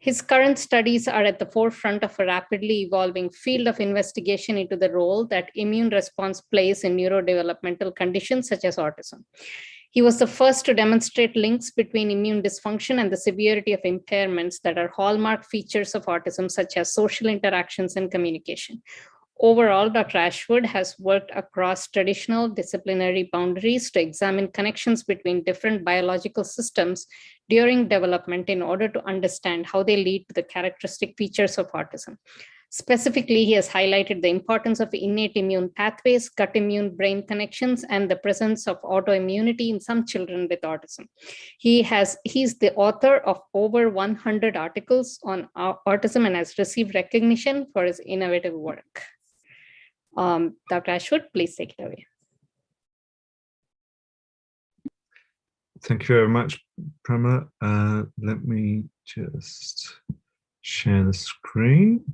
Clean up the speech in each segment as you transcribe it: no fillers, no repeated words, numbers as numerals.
His current studies are at the forefront of a rapidly evolving field of investigation into the role that immune response plays in neurodevelopmental conditions such as autism. He was the first to demonstrate links between immune dysfunction and the severity of impairments that are hallmark features of autism, such as social interactions and communication. Overall, Dr. Ashwood has worked across traditional disciplinary boundaries to examine connections between different biological systems during development in order to understand how they lead to the characteristic features of autism. Specifically, he has highlighted the importance of innate immune pathways, gut immune brain connections, and the presence of autoimmunity in some children with autism. He's the author of over 100 articles on autism and has received recognition for his innovative work. Dr. Ashwood, please take it away. Thank you very much, Pramila. Let me just share the screen.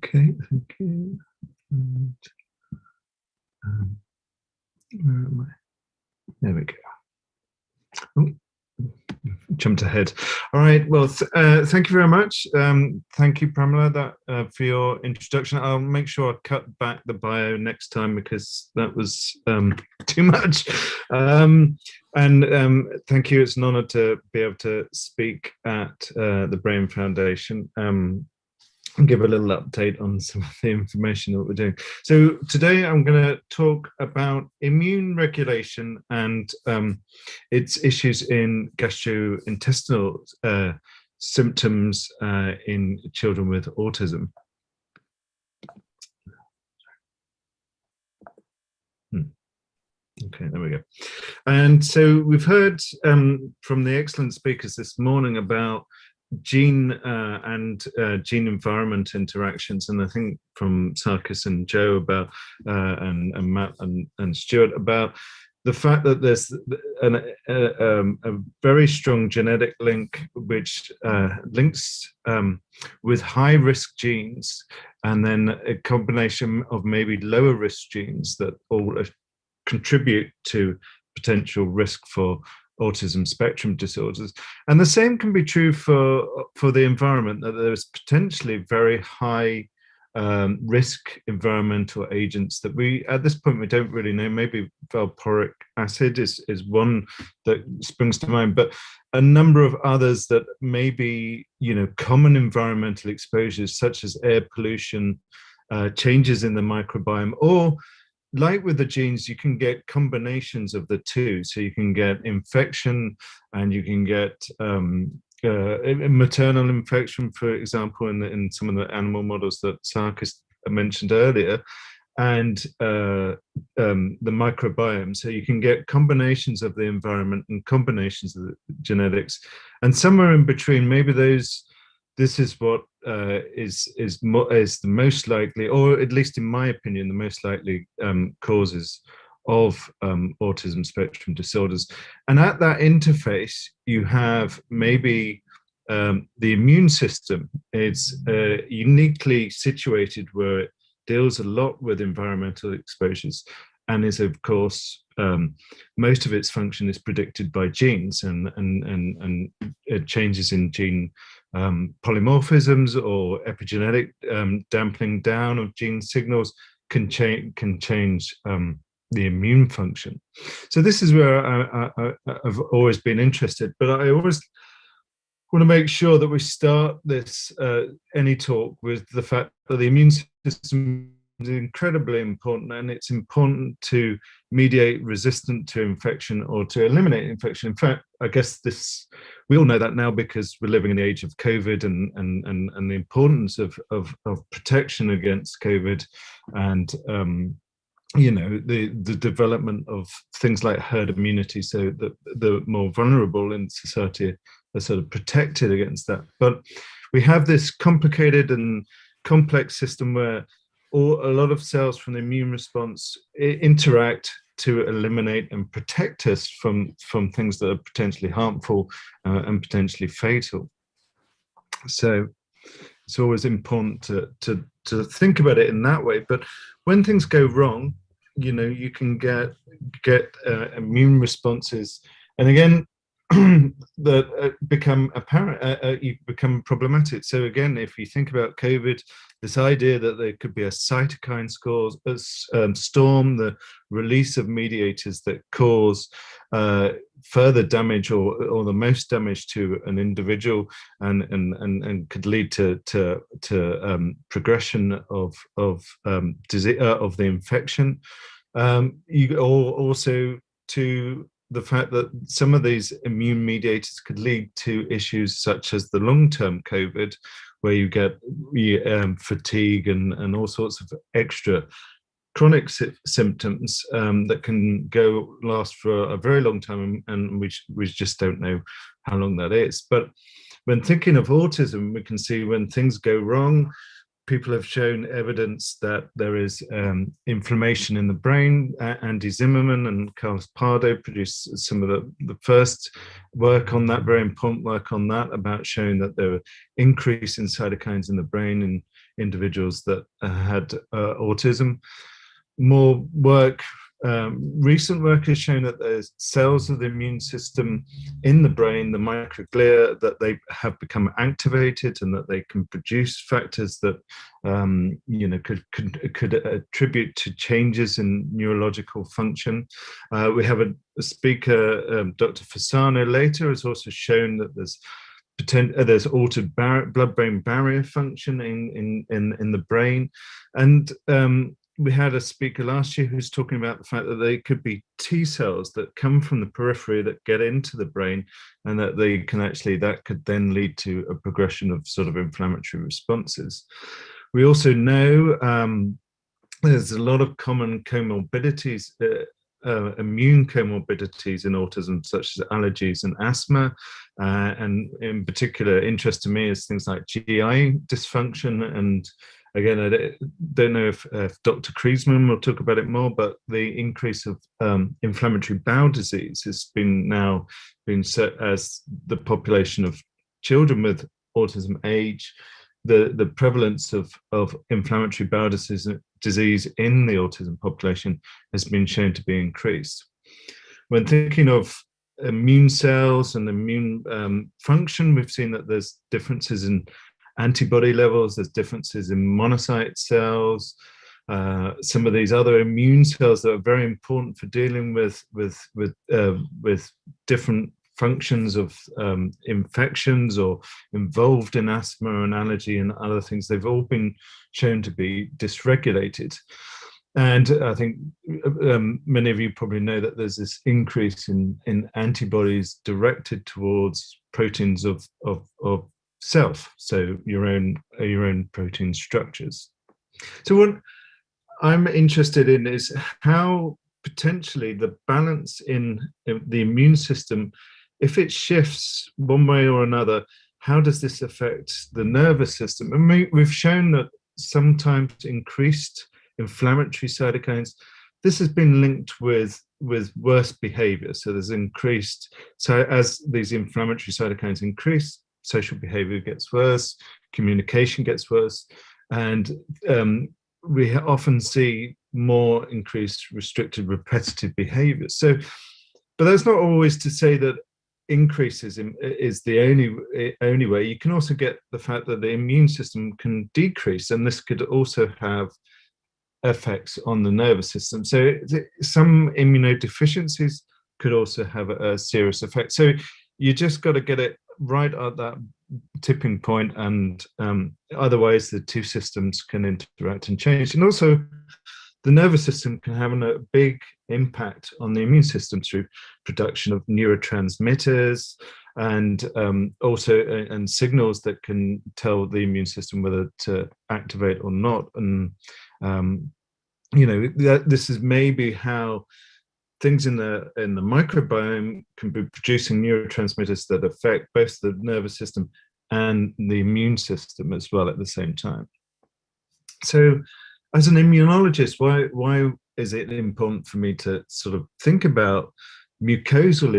Okay, thank you. And, where am I? There we go. Oh, jumped ahead. All right. Well, thank you very much. Thank you, Pramila, for your introduction. I'll make sure I cut back the bio next time because that was too much. And thank you. It's an honor to be able to speak at the Brain Foundation. And give a little update on some of the information that we're doing. So today I'm going to talk about immune regulation and its issues in gastrointestinal symptoms in children with autism. Okay, there we go. And so we've heard from the excellent speakers this morning about gene and gene environment interactions, and I think from Sarkis and Joe about and Matt and Stuart about the fact that there's a very strong genetic link which links with high risk genes, and then a combination of maybe lower risk genes that all contribute to potential risk for autism spectrum disorders. And the same can be true for the environment, that there's potentially very high risk environmental agents that we, at this point, we don't really know. Maybe valproic acid is one that springs to mind, but a number of others that may be, common environmental exposures, such as air pollution, changes in the microbiome, or like with the genes, you can get combinations of the two. So you can get infection, and you can get maternal infection, for example, in some of the animal models that Sarkis mentioned earlier, and the microbiome. So you can get combinations of the environment and combinations of the genetics, and somewhere in between, maybe this is what is the most likely, or at least in my opinion, the most likely causes of autism spectrum disorders. And at that interface, you have maybe the immune system is uniquely situated where it deals a lot with environmental exposures, and is, of course, most of its function is predicted by genes, and changes in gene polymorphisms or epigenetic dampening down of gene signals can change the immune function. So this is where I've always been interested, but I always want to make sure that we start this any talk with the fact that the immune system is incredibly important, and it's important to mediate resistance to infection or to eliminate infection. In fact, I guess we all know that now because we're living in the age of COVID, and the importance of protection against COVID, and the development of things like herd immunity, so that the more vulnerable in society are sort of protected against that. But we have this complicated and complex system where a lot of cells from the immune response interact to eliminate and protect us from things that are potentially harmful and potentially fatal. So it's always important to think about it in that way. But when things go wrong, you can get immune responses. And again, that become apparent, you become problematic. So again, if you think about COVID, this idea that there could be a cytokine storm, the release of mediators that cause further damage or the most damage to an individual, and could lead to progression of disease, of the infection. You also to the fact that some of these immune mediators could lead to issues such as the long-term COVID, where you get fatigue and all sorts of extra chronic symptoms that can last for a very long time, and we just don't know how long that is. But when thinking of autism, we can see when things go wrong, people have shown evidence that there is inflammation in the brain. Andy Zimmerman and Carlos Pardo produced some of the first work on that, very important work on that, about showing that there were increase in cytokines in the brain in individuals that had autism. More work, recent work has shown that there's cells of the immune system in the brain, the microglia, that they have become activated and that they can produce factors that could attribute to changes in neurological function. We have a speaker, Dr. Fasano, later has also shown that there's altered blood-brain barrier function in the brain, and we had a speaker last year who's talking about the fact that they could be T cells that come from the periphery that get into the brain, and that they can that could then lead to a progression of sort of inflammatory responses. We also know there's a lot of common comorbidities, immune comorbidities in autism, such as allergies and asthma. And in particular, interest to me is things like GI dysfunction. And again, I don't know if Dr. Kriesman will talk about it more, but the increase of inflammatory bowel disease has now been set as the population of children with autism age. The prevalence of inflammatory bowel disease in the autism population has been shown to be increased. When thinking of immune cells and immune function, we've seen that there's differences in antibody levels, there's differences in monocyte cells, some of these other immune cells that are very important for dealing with different functions of infections or involved in asthma and allergy and other things. They've all been shown to be dysregulated. And I think many of you probably know that there's this increase in antibodies directed towards proteins of self, so your own protein structures. So what I'm interested in is how potentially the balance in the immune system, if it shifts one way or another, how does this affect the nervous system? And we've shown that sometimes increased inflammatory cytokines, this has been linked with worse behavior. So there's increased, so as these inflammatory cytokines increase, social behavior gets worse, communication gets worse, and we often see more increased restricted repetitive behavior. So, but that's not always to say that increases is the only way. You can also get the fact that the immune system can decrease, and this could also have effects on the nervous system. So some immunodeficiencies could also have a serious effect. So you just got to get it right at that tipping point, and otherwise the two systems can interact and change. And also the nervous system can have a big impact on the immune system through production of neurotransmitters and also and signals that can tell the immune system whether to activate or not. And this is maybe how things in the microbiome can be producing neurotransmitters that affect both the nervous system and the immune system as well at the same time. So as an immunologist, why is it important for me to sort of think about mucosal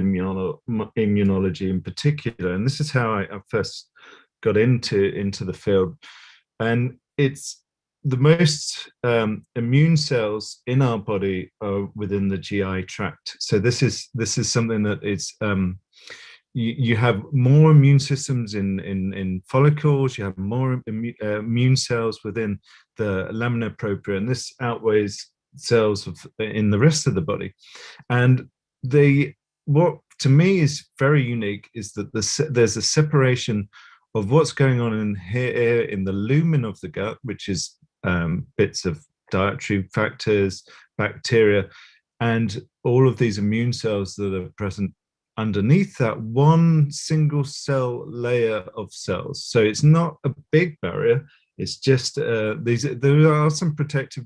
immunology in particular? And this is how I first got into the field. And it's the most immune cells in our body are within the GI tract. So this is something that is you have more immune systems in follicles, you have more immune cells within the lamina propria, and this outweighs cells in the rest of the body. And what to me is very unique is that there's a separation of what's going on in here in the lumen of the gut, which is bits of dietary factors, bacteria, and all of these immune cells that are present underneath that one single cell layer of cells. So it's not a big barrier. It's just there are some protective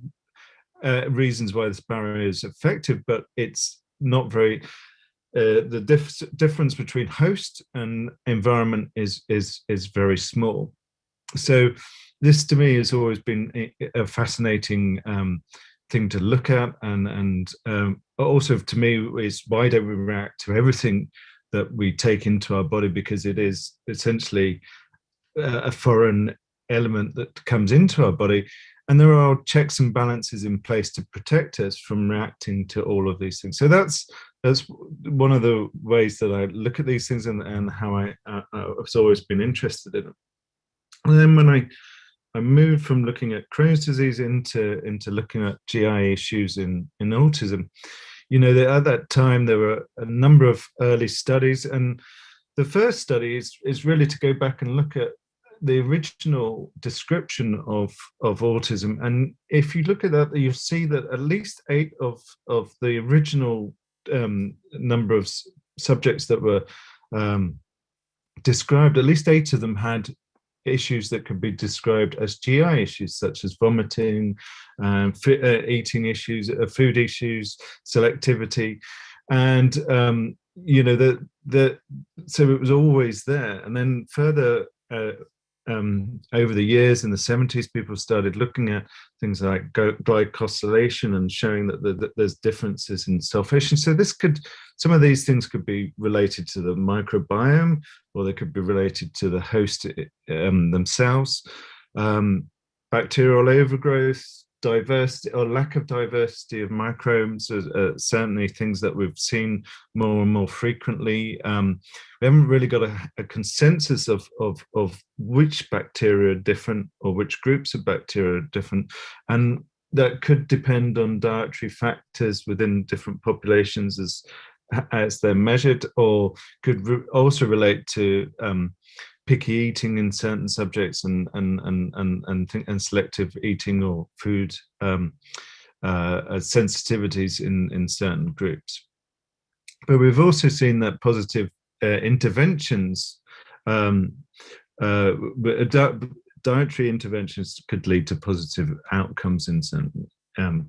reasons why this barrier is effective, but it's not very. The difference between host and environment is very small. So this to me has always been a fascinating thing to look at, and also to me is why don't we react to everything that we take into our body, because it is essentially a foreign element that comes into our body, and there are checks and balances in place to protect us from reacting to all of these things. So that's one of the ways that I look at these things, and how I've always been interested in it. And then when I moved from looking at Crohn's disease into looking at GI issues in autism, at that time there were a number of early studies, and the first study is really to go back and look at the original description of autism. And if you look at that, you'll see that at least 8 of the original number of subjects that were described, at least 8 of them had issues that could be described as GI issues, such as vomiting, eating issues, food issues, selectivity, and so it was always there. And then further over the years, in the 70s, people started looking at things like glycosylation and showing that there's differences in sulfation. So some of these things could be related to the microbiome, or they could be related to the host themselves. Bacterial overgrowth, diversity or lack of diversity of microbes are certainly things that we've seen more and more frequently. We haven't really got a consensus of which bacteria are different, or which groups of bacteria are different, and that could depend on dietary factors within different populations as they're measured, or could also relate to picky eating in certain subjects, and selective eating or food sensitivities in certain groups. But we've also seen that positive interventions, dietary interventions, could lead to positive outcomes in certain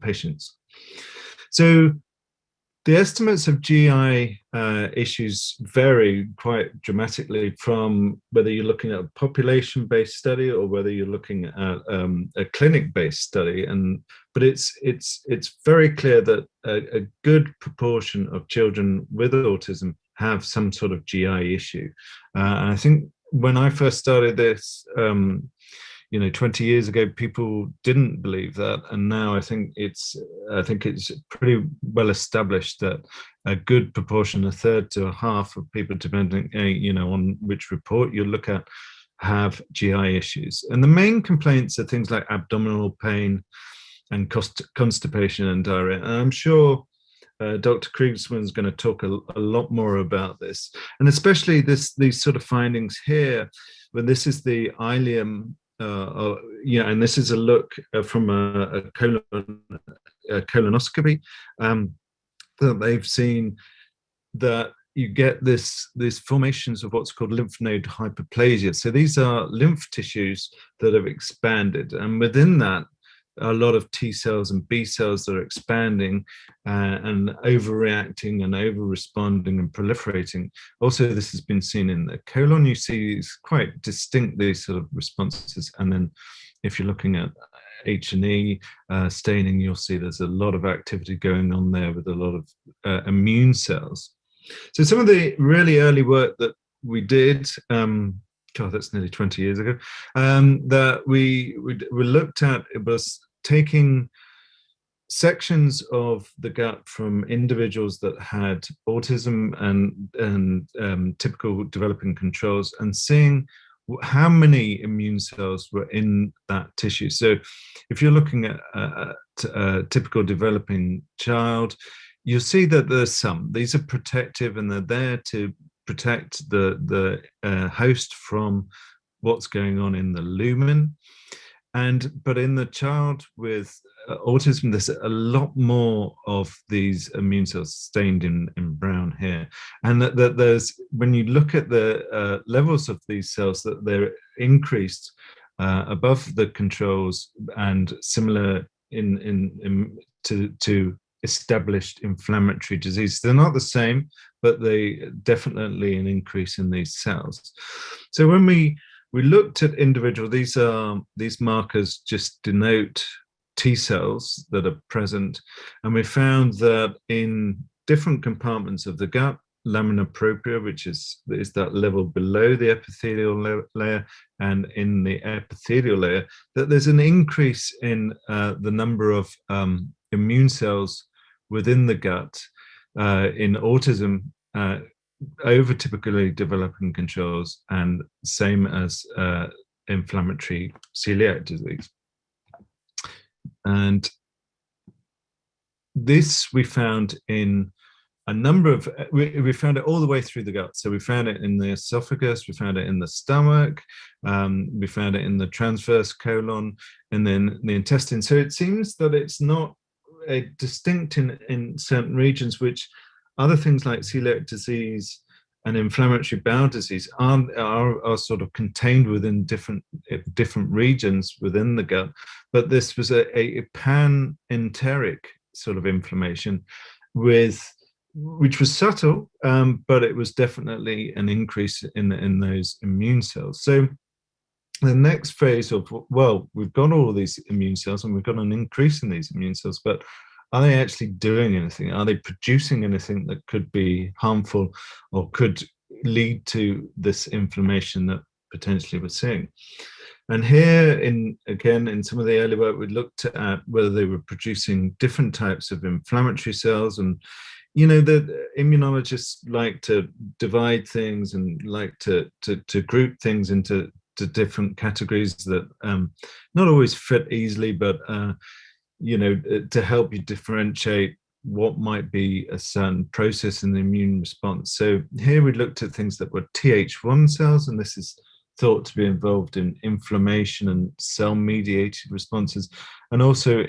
patients. So the estimates of GI issues vary quite dramatically from whether you're looking at a population-based study or whether you're looking at a clinic-based study. But it's very clear that a good proportion of children with autism have some sort of GI issue. And I think when I first started this, 20 years ago, people didn't believe that, and now I think it's pretty well established that a good proportion, a third to a half of people, depending on which report you look at, have GI issues. And the main complaints are things like abdominal pain and constipation and diarrhea. And I'm sure Dr. Kriegsman's going to talk a lot more about this, and especially these sort of findings here, when this is the ileum. And this is a look from a colonoscopy, that they've seen that you get these formations of what's called lymph node hyperplasia. So these are lymph tissues that have expanded, and within that, a lot of T cells and B cells that are expanding and overreacting and over-responding and proliferating. Also, this has been seen in the colon. You see these quite distinct, these sort of responses. And then if you're looking at H&E staining, you'll see there's a lot of activity going on there with a lot of immune cells. So some of the really early work that we did, God, that's nearly 20 years ago, that we looked at, it was taking sections of the gut from individuals that had autism and typical developing controls, and seeing how many immune cells were in that tissue. So if you're looking at a typical developing child, you'll see that there's some. These are protective, and they're there to protect the host from what's going on in the lumen. But in the child with autism, there's a lot more of these immune cells stained in brown here. And that there's, when you look at the levels of these cells, that they're increased above the controls and similar to established inflammatory disease. They're not the same, but they definitely an increase in these cells. So when we looked at individual, these markers just denote T cells that are present, and we found that in different compartments of the gut, lamina propria, which is that level below the epithelial layer, and in the epithelial layer, that there's an increase in the number of immune cells within the gut in autism over typically developing controls, and same as inflammatory celiac disease. And this we found in a number of, we found it all the way through the gut. So we found it in the esophagus, we found it in the stomach, we found it in the transverse colon, and then the intestine. So it seems that it's not distinct in certain regions, which other things like celiac disease and inflammatory bowel disease are sort of contained within different regions within the gut. But this was a pan-enteric sort of inflammation which was subtle, but it was definitely an increase in those immune cells. So the next phase of, well, we've got all of these immune cells and we've got an increase in these immune cells, but are they actually doing anything? Are they producing anything that could be harmful or could lead to this inflammation that potentially we're seeing? And here, again, in some of the early work, we looked at whether they were producing different types of inflammatory cells. And, you know, the immunologists like to divide things and like to group things into different categories that not always fit easily, but you know, to help you differentiate what might be a certain process in the immune response. So here we looked at things that were Th1 cells, and this is thought to be involved in inflammation and cell-mediated responses, and also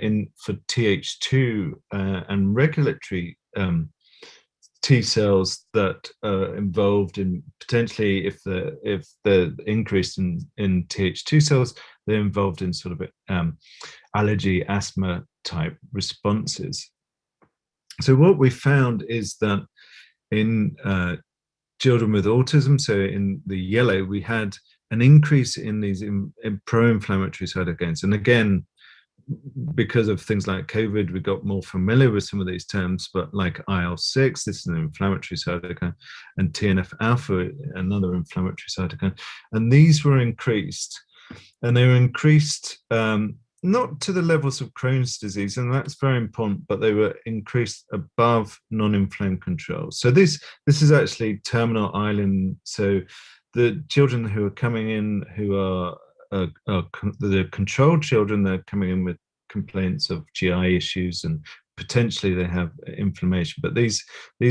for Th2 and regulatory T cells that are involved in potentially, if they're increased in Th2 cells, they're involved in sort of allergy, asthma type responses. So what we found is that in children with autism, so in the yellow, we had an increase in these in pro-inflammatory cytokines. And again, because of things like COVID, we got more familiar with some of these terms, but like IL-6, this is an inflammatory cytokine, and TNF-alpha, another inflammatory cytokine. And these were increased, and they were increased not to the levels of Crohn's disease, and that's very important, but they were increased above non-inflamed control. So this is actually terminal ileum. So the children who are coming in, who are the controlled children, they're coming in with complaints of GI issues and potentially they have inflammation. But these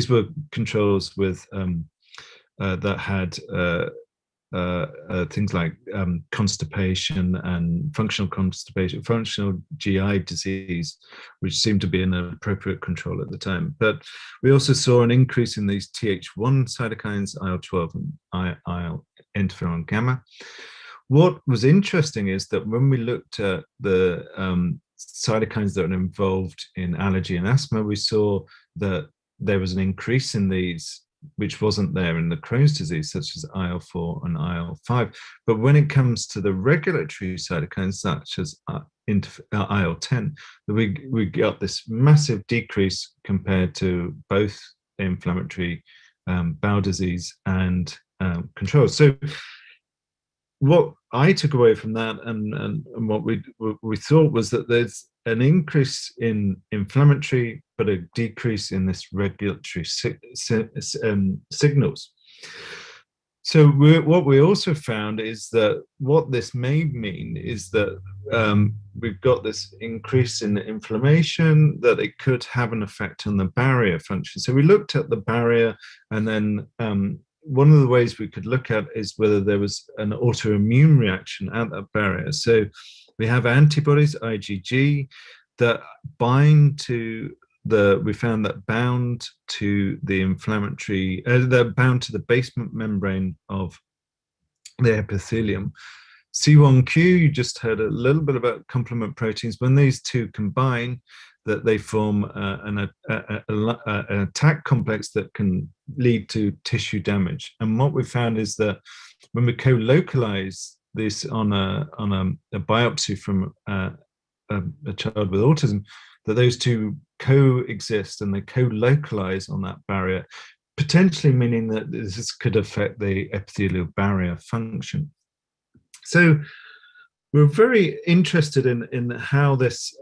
were controls with that had things like constipation and functional GI disease, which seemed to be an appropriate control at the time. But we also saw an increase in these Th1 cytokines, IL-12 and interferon gamma. What was interesting is that when we looked at the cytokines that are involved in allergy and asthma, we saw that there was an increase in these, which wasn't there in the Crohn's disease, such as IL-4 and IL-5. But when it comes to the regulatory cytokines, such as IL-10, we got this massive decrease compared to both inflammatory bowel disease and control. So what I took away from that, and what we thought, was that there's an increase in inflammatory, but a decrease in this regulatory signals. So what we also found is that what this may mean is that we've got this increase in inflammation, that it could have an effect on the barrier function. So we looked at the barrier, and then one of the ways we could look at is whether there was an autoimmune reaction at that barrier. So we have antibodies, IgG, that bind to we found that bound to the inflammatory, they're bound to the basement membrane of the epithelium. C1q, you just heard a little bit about complement proteins. When these two combine, that they form an attack complex that can lead to tissue damage. And what we found is that when we co-localize this on a biopsy from a child with autism, that those two coexist and they co-localize on that barrier, potentially meaning that this could affect the epithelial barrier function. So we're very interested in how this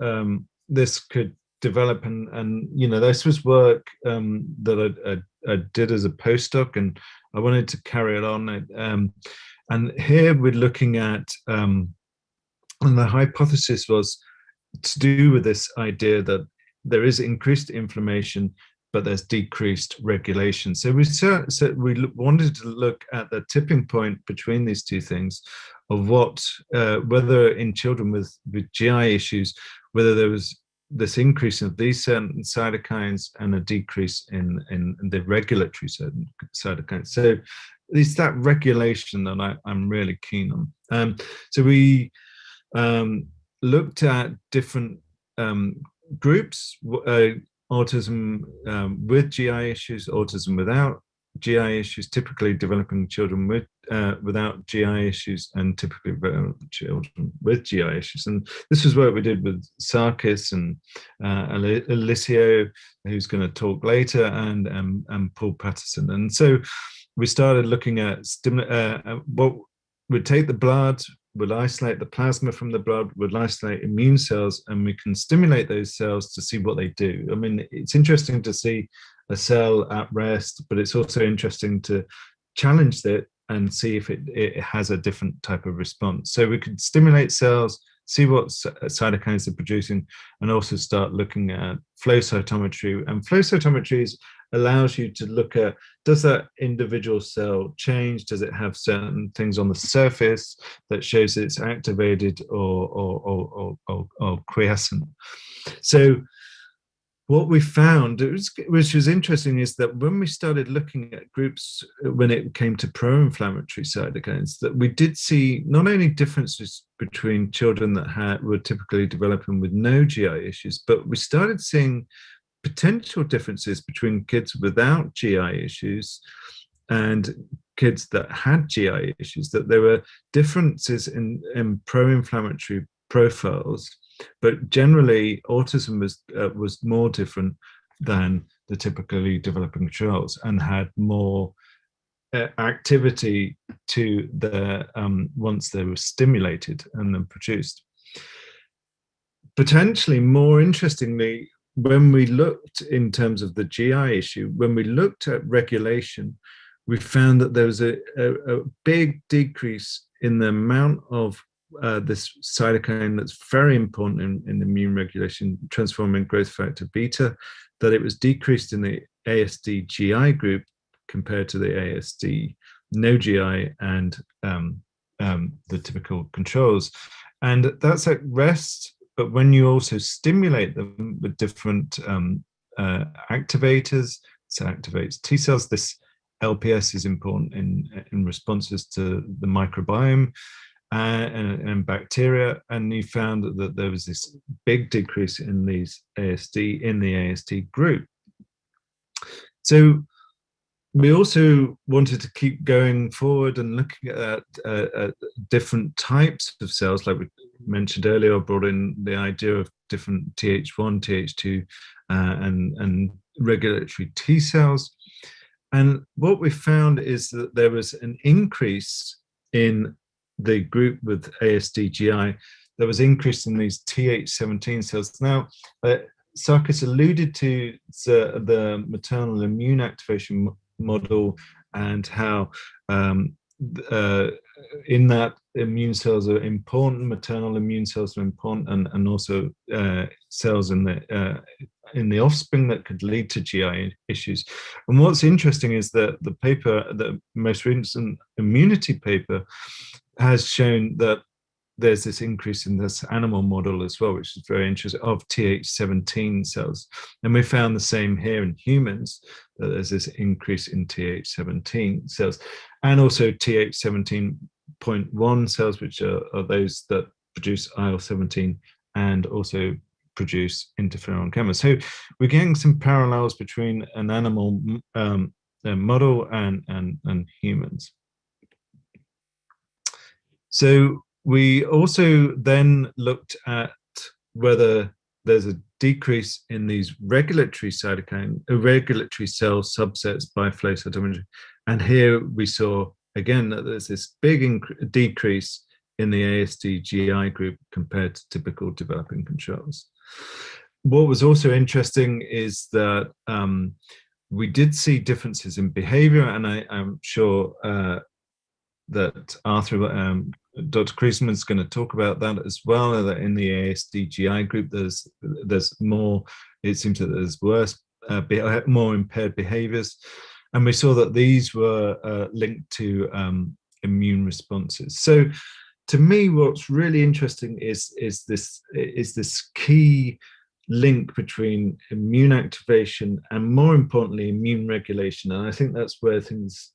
this could develop, and this was work that I did as a postdoc, and I wanted to carry it on. And here we're looking at, and the hypothesis was to do with this idea that there is increased inflammation, but there's decreased regulation. So we wanted to look at the tipping point between these two things, of what, whether in children with GI issues, whether there was this increase of these certain cytokines and a decrease in the regulatory certain cytokines. So it's that regulation that I'm really keen on. So we looked at different groups, autism with GI issues, autism without GI issues, typically developing children without GI issues, and typically children with GI issues. And this was work we did with Sarkis and Alicia, who's going to talk later, and Paul Patterson. And so we started looking at what we'd take the blood, we'll isolate the plasma from the blood, we'll isolate immune cells, and we can stimulate those cells to see what they do. I mean, it's interesting to see a cell at rest, but it's also interesting to challenge it and see if it has a different type of response. So we could stimulate cells, see what cytokines they're producing, and also start looking at flow cytometry. And flow cytometry allows you to look at, does that individual cell change? Does it have certain things on the surface that shows it's activated or quiescent? So what we found, which was interesting, is that when we started looking at groups, when it came to pro-inflammatory cytokines, that we did see not only differences between children that were typically developing with no GI issues, but we started seeing potential differences between kids without GI issues and kids that had GI issues, that there were differences in pro-inflammatory profiles, but generally autism was more different than the typically developing children, and had more activity to their once they were stimulated and then produced. Potentially more interestingly, when we looked in terms of the GI issue, when we looked at regulation, we found that there was a big decrease in the amount of this cytokine that's very important in immune regulation, transforming growth factor beta, that it was decreased in the ASD GI group compared to the ASD no GI and the typical controls. And that's at rest, but when you also stimulate them with different activators, so activates T cells, this LPS is important in responses to the microbiome and bacteria, and you found that there was this big decrease in these ASD in the ASD group. So we also wanted to keep going forward and looking at different types of cells, like we mentioned earlier. I brought in the idea of different Th1, Th2, and regulatory T cells. And what we found is that there was an increase in the group with ASD-GI, there was increase in these Th17 cells. Now, Sarkis alluded to the maternal immune activation model and how in that immune cells are important, maternal immune cells are important, and also cells in the offspring that could lead to GI issues. And what's interesting is that the paper, the most recent immunity paper, has shown that there's this increase in this animal model as well, which is very interesting, of Th17 cells. And we found the same here in humans, that there's this increase in Th17 cells, and also Th17.1 cells, which are those that produce IL-17 and also produce interferon gamma. So we're getting some parallels between an animal model and humans. So we also then looked at whether there's a decrease in these regulatory cytokine, regulatory cell subsets by flow cytometry. And here we saw, again, that there's this big decrease in the ASD-GI group compared to typical developing controls. What was also interesting is that we did see differences in behavior, and I'm sure that Arthur, Dr. Kriesman is going to talk about that as well, that in the ASD-GI group, there's more, it seems that there's worse, more impaired behaviors. And we saw that these were linked to immune responses. So to me, what's really interesting is this key link between immune activation and, more importantly, immune regulation. And I think that's where things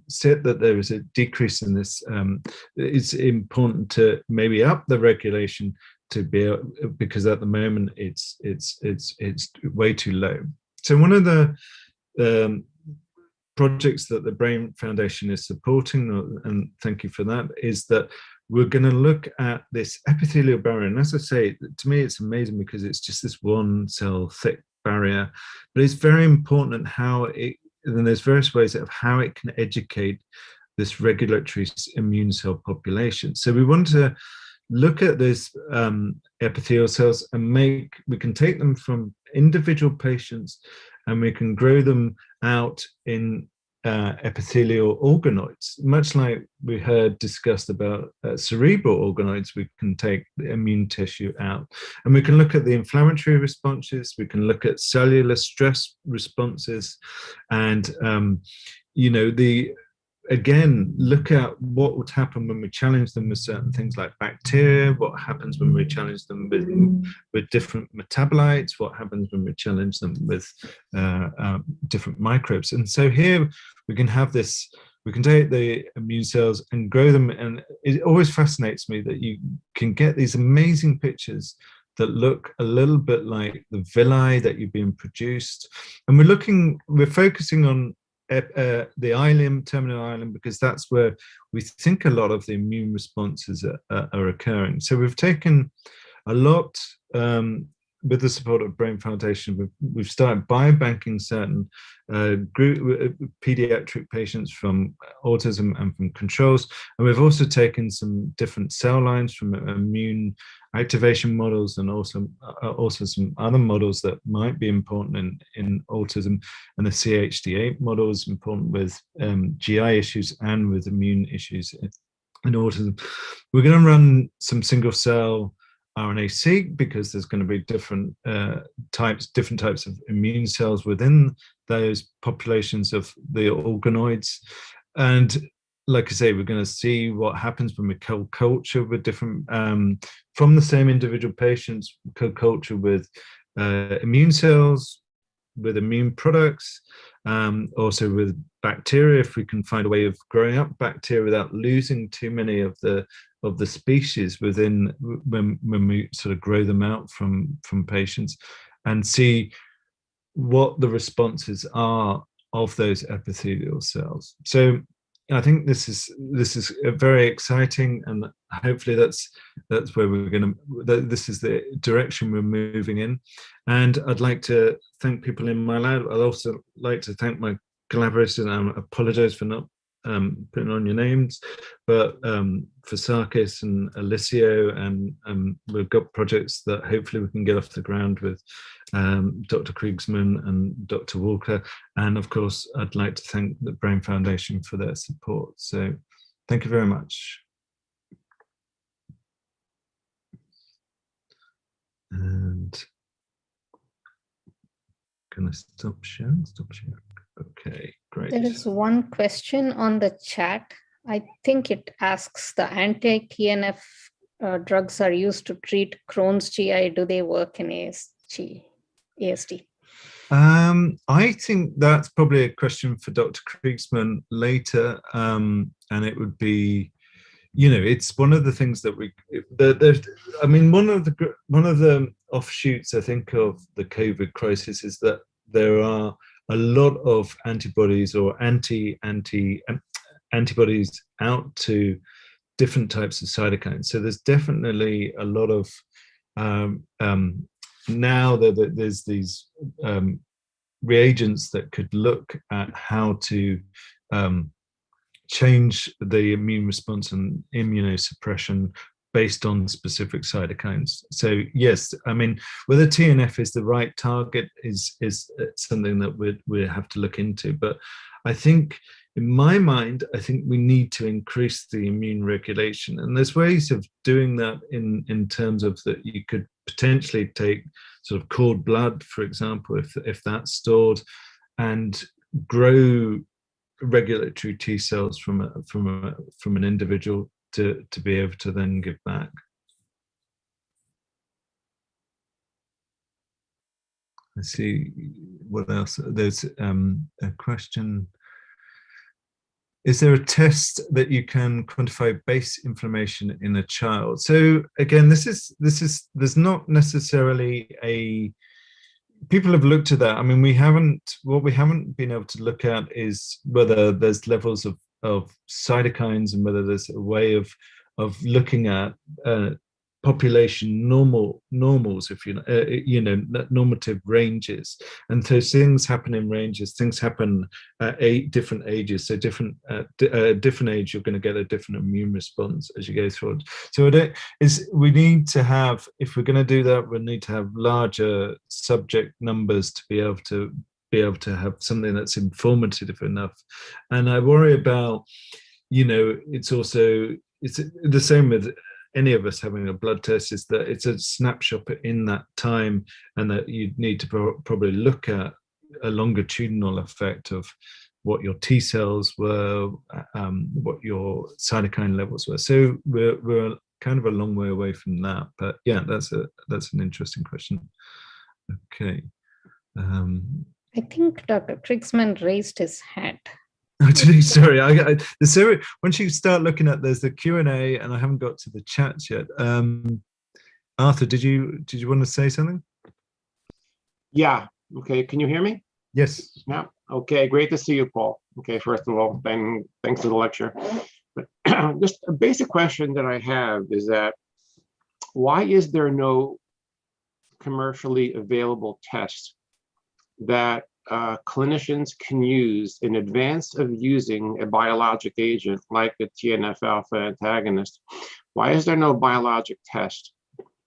sit, that there is a decrease in this. It's important to maybe up the regulation to be, because at the moment it's way too low. So one of the projects that the Brain Foundation is supporting, and thank you for that, is that we're going to look at this epithelial barrier. And as I say, to me, it's amazing because it's just this one cell thick barrier, but it's very important how it, and there's various ways of how it can educate this regulatory immune cell population. So we want to look at this epithelial cells and we can take them from individual patients and we can grow them out in epithelial organoids, much like we heard discussed about cerebral organoids. We can take the immune tissue out, and we can look at the inflammatory responses. We can look at cellular stress responses, and again, look at what would happen when we challenge them with certain things like bacteria, what happens when we challenge them with different metabolites, what happens when we challenge them with different microbes. And so here we can have this, we can take the immune cells and grow them. And it always fascinates me that you can get these amazing pictures that look a little bit like the villi that you've been produced. And we're focusing on the ileum, terminal ileum, because that's where we think a lot of the immune responses are occurring. So we've taken a lot, with the support of Brain Foundation, we've started biobanking certain pediatric patients from autism and from controls. And we've also taken some different cell lines from immune activation models and also some other models that might be important in autism. And the CHD8 model is important with GI issues and with immune issues in autism. We're going to run some single cell RNA-seq because there's going to be different types of immune cells within those populations of the organoids. And like I say, we're going to see what happens when we co-culture with different, from the same individual patients, co-culture with immune cells, with immune products, also with bacteria, if we can find a way of growing up bacteria without losing too many of the species within when we sort of grow them out from patients, and see what the responses are of those epithelial cells. So I think this is very exciting, and hopefully that's where we're going to. This is the direction we're moving in, and I'd like to thank people in my lab. I'd also like to thank my collaborators, and I apologize for not putting on your names, but for Sarkis and Alicia, and we've got projects that hopefully we can get off the ground with Dr. Kriegsman and Dr. Walker. And of course, I'd like to thank the Brain Foundation for their support. So thank you very much. And can I stop sharing? Stop sharing. Okay, great. There is one question on the chat. I think it asks, the anti-TNF drugs are used to treat Crohn's GI. Do they work in ASD? I think that's probably a question for Dr. Kriegsman later, and it would be, it's one of the things that I mean, one of the offshoots, I think, of the COVID crisis is that there are a lot of antibodies or antibodies out to different types of cytokines. So there's definitely a lot of now that there's these reagents that could look at how to change the immune response and immunosuppression based on specific cytokines. So yes, I mean, whether TNF is the right target is something that we have to look into. But I think, in my mind, I think we need to increase the immune regulation, and there's ways of doing that in terms of that you could potentially take sort of cord blood, for example, if that's stored, and grow regulatory T cells from an individual to be able to then give back. Let's see what else. There's a question. Is there a test that you can quantify base inflammation in a child? So again, there's not necessarily a, people have looked at that. I mean, what we haven't been able to look at is whether there's levels of cytokines and whether there's a way of looking at population normals, if normative ranges. And so things happen in ranges, things happen at different ages. So different age, you're going to get a different immune response as you go through it. So we need to have, if we're going to do that, we need to have larger subject numbers to be able to have something that's informative enough. And I worry about, it's the same with any of us having a blood test, is that it's a snapshot in that time, and that you need to probably look at a longitudinal effect of what your T cells were, what your cytokine levels were. So we're kind of a long way away from that. But yeah, that's an interesting question. Okay. I think Dr. Kriegsman raised his hand. Sorry, once you start looking at, there's the Q&A, and I haven't got to the chats yet. Arthur, did you want to say something? Yeah. Okay. Can you hear me? Yes. Yeah. Okay. Great to see you, Paul. Okay. First of all, thanks for the lecture. But just a basic question that I have is that, why is there no commercially available test that clinicians can use in advance of using a biologic agent like a TNF-alpha antagonist? Why is there no biologic test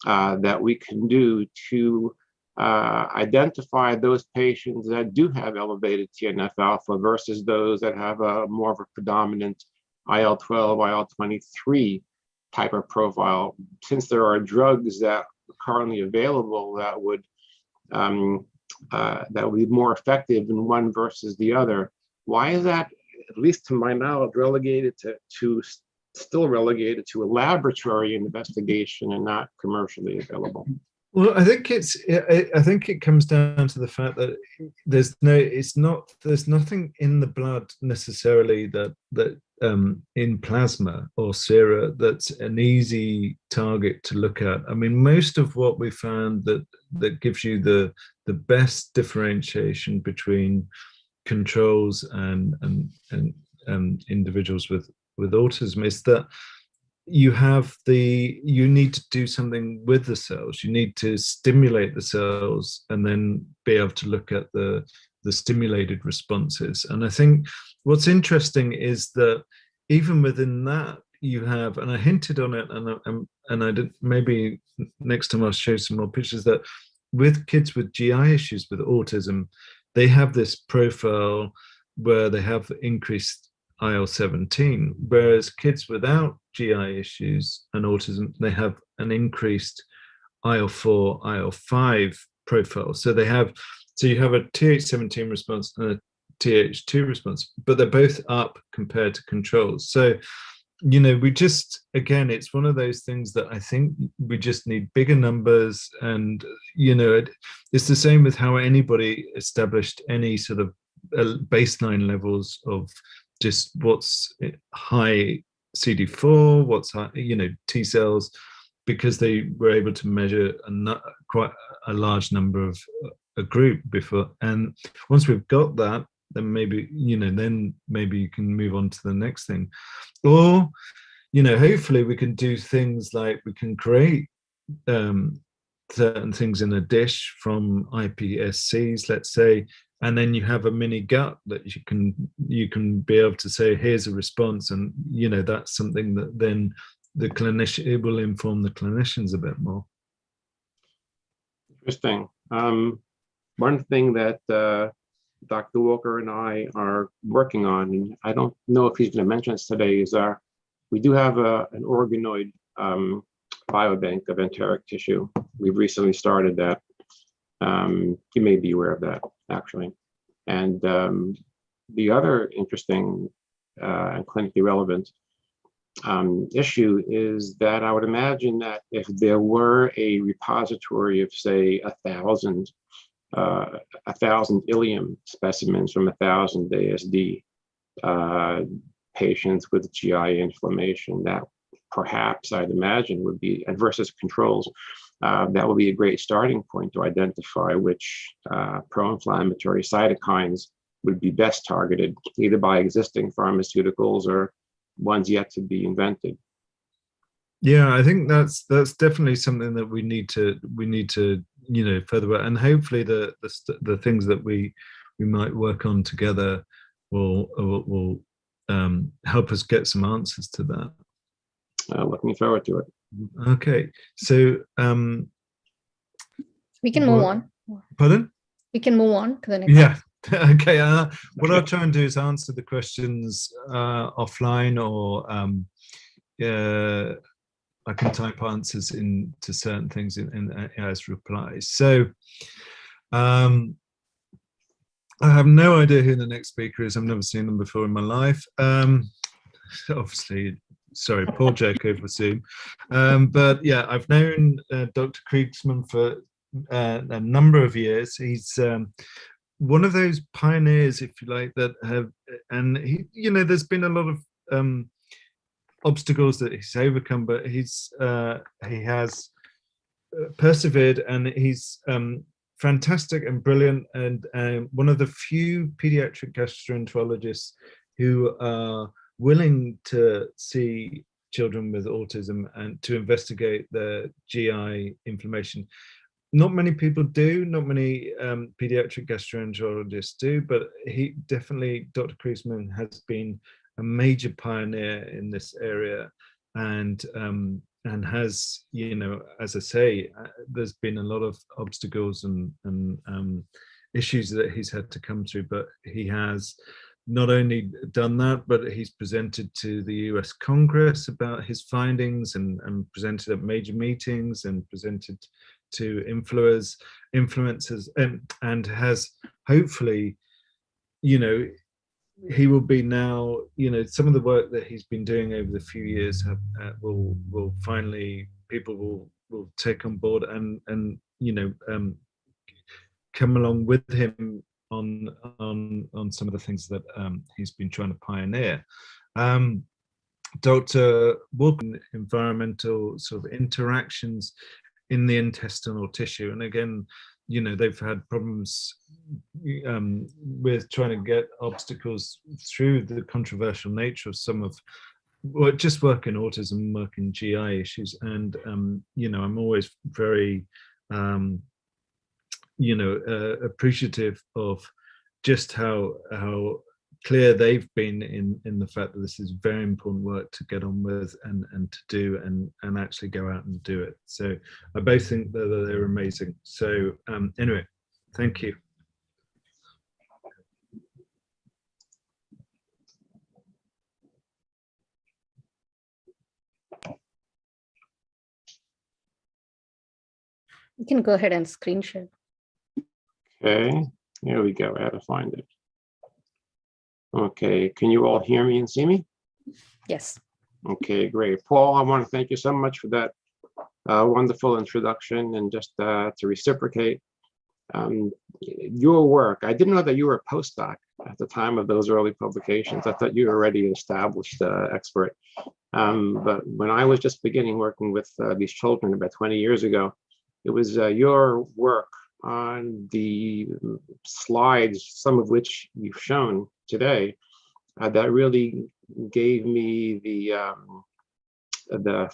that we can do to identify those patients that do have elevated TNF-alpha versus those that have a more of a predominant IL-12, IL-23 type of profile? Since there are drugs that are currently available that would be more effective in one versus the other, why is that, at least to my knowledge, still relegated to a laboratory investigation and not commercially available? Well, I think it comes down to the fact that there's nothing in the blood necessarily that in plasma or sera that's an easy target to look at. I mean, most of what we found that gives you the best differentiation between controls and individuals with autism is that you need to do something with the cells. You need to stimulate the cells and then be able to look at the the stimulated responses. And I think what's interesting is that even within that, you have, and I hinted on it, and I did, maybe next time I'll show some more pictures, that with kids with GI issues with autism, they have this profile where they have increased IL-17, whereas kids without GI issues and autism, they have an increased IL-4, IL-5 profile. So you have a Th17 response and a Th2 response, but they're both up compared to controls. So, we just, again, it's one of those things that I think we just need bigger numbers. And, it's the same with how anybody established any sort of baseline levels of just what's high CD4, what's high, T cells, because they were able to measure quite a large number of a group before. And once we've got that, then maybe, maybe you can move on to the next thing. Or, hopefully we can do things like we can create certain things in a dish from iPSCs, let's say, and then you have a mini gut that you can be able to say, here's a response. And, that's something that then the clinician, it will inform the clinicians a bit more. Interesting. One thing that Dr. Walker and I are working on, and I don't know if he's going to mention this today, is we do have an organoid biobank of enteric tissue. We've recently started that. You may be aware of that, actually. And the other interesting and clinically relevant issue is that I would imagine that if there were a repository of, say, 1,000 ileum specimens from 1,000 ASD patients with GI inflammation, that perhaps I'd imagine would be, and versus controls, that would be a great starting point to identify which pro-inflammatory cytokines would be best targeted, either by existing pharmaceuticals or ones yet to be invented. Yeah, I think that's definitely something that we need to further, and hopefully the things that we might work on together will help us get some answers to that. Looking forward to it. Okay, so we can move on. Pardon? We can move on to the next. Yeah. Okay. What I'll try and do is answer the questions offline, or I can type answers into certain things in as replies. So I have no idea who the next speaker is. I've never seen them before in my life. Obviously, sorry, poor joke over Zoom. But yeah, I've known Dr. Kriegsmann for a number of years. He's one of those pioneers, if you like, that have, and he, there's been a lot of obstacles that he's overcome, but he has persevered, and he's fantastic and brilliant, and one of the few pediatric gastroenterologists who are willing to see children with autism and to investigate their GI inflammation. Not many people do, not many pediatric gastroenterologists do, but he definitely, Dr. Kriegsmann has been a major pioneer in this area, and has, as I say, there's been a lot of obstacles and issues that he's had to come through, but he has not only done that, but he's presented to the US Congress about his findings, and presented at major meetings, and presented to influencers, and has hopefully, he will be now, some of the work that he's been doing over the few years will finally, people will take on board and come along with him on some of the things that he's been trying to pioneer. Dr. Walker, environmental sort of interactions in the intestinal tissue, and again, they've had problems with trying to get obstacles through the controversial nature of some of just work in autism, work in GI issues, and I'm always very appreciative of just how clear they've been in the fact that this is very important work to get on with and to do and actually go out and do it. So I both think that they're amazing. So anyway, thank you. You can go ahead and screen share. Okay, here we go. I had to find it. Okay, can you all hear me and see me? Yes. Okay, great. Paul, I want to thank you so much for that wonderful introduction, and just to reciprocate your work. I didn't know that you were a postdoc at the time of those early publications. I thought you were already an established expert. But when I was just beginning working with these children about 20 years ago, it was your work on the slides, some of which you've shown today, that really gave me the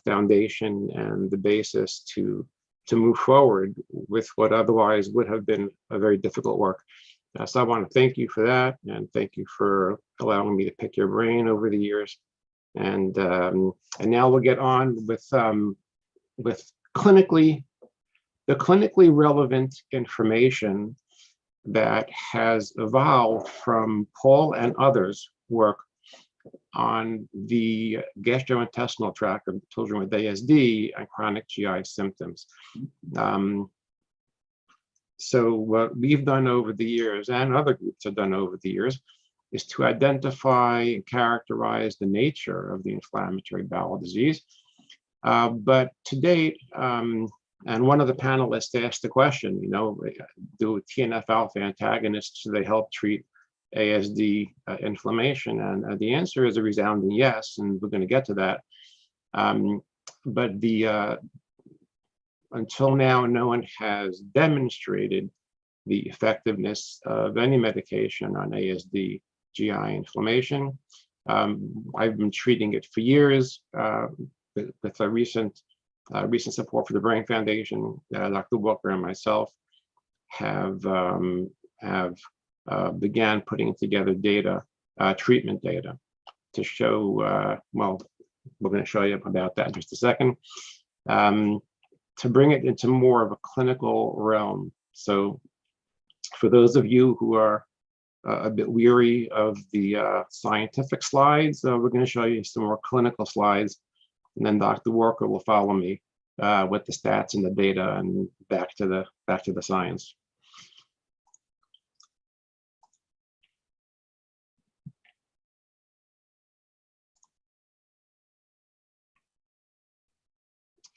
foundation and the basis to move forward with what otherwise would have been a very difficult work. So I want to thank you for that, and thank you for allowing me to pick your brain over the years. And now we'll get on with the clinically relevant information that has evolved from Paul and others' work on the gastrointestinal tract of children with ASD and chronic GI symptoms. So what we've done over the years, and other groups have done over the years, is to identify and characterize the nature of the inflammatory bowel disease. But to date, and one of the panelists asked the question, do TNF-alpha antagonists, do they help treat ASD inflammation? And the answer is a resounding yes, and we're going to get to that. But until now, no one has demonstrated the effectiveness of any medication on ASD GI inflammation. I've been treating it for years with a recent support for the Brain Foundation. Dr. Walker and myself have began putting together data, treatment data, to show, well, we're going to show you about that in just a second, to bring it into more of a clinical realm. So for those of you who are a bit weary of the scientific slides, we're going to show you some more clinical slides, and then Dr. Walker will follow me with the stats and the data, and back to the science.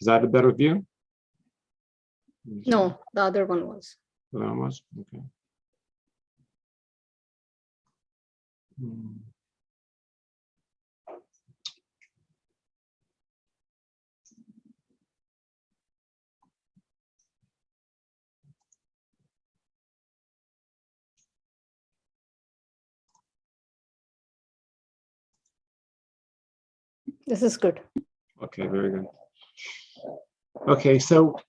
Is that a better view? No, the other one was. The other one was? Okay. This is good. Okay, very good. Okay, so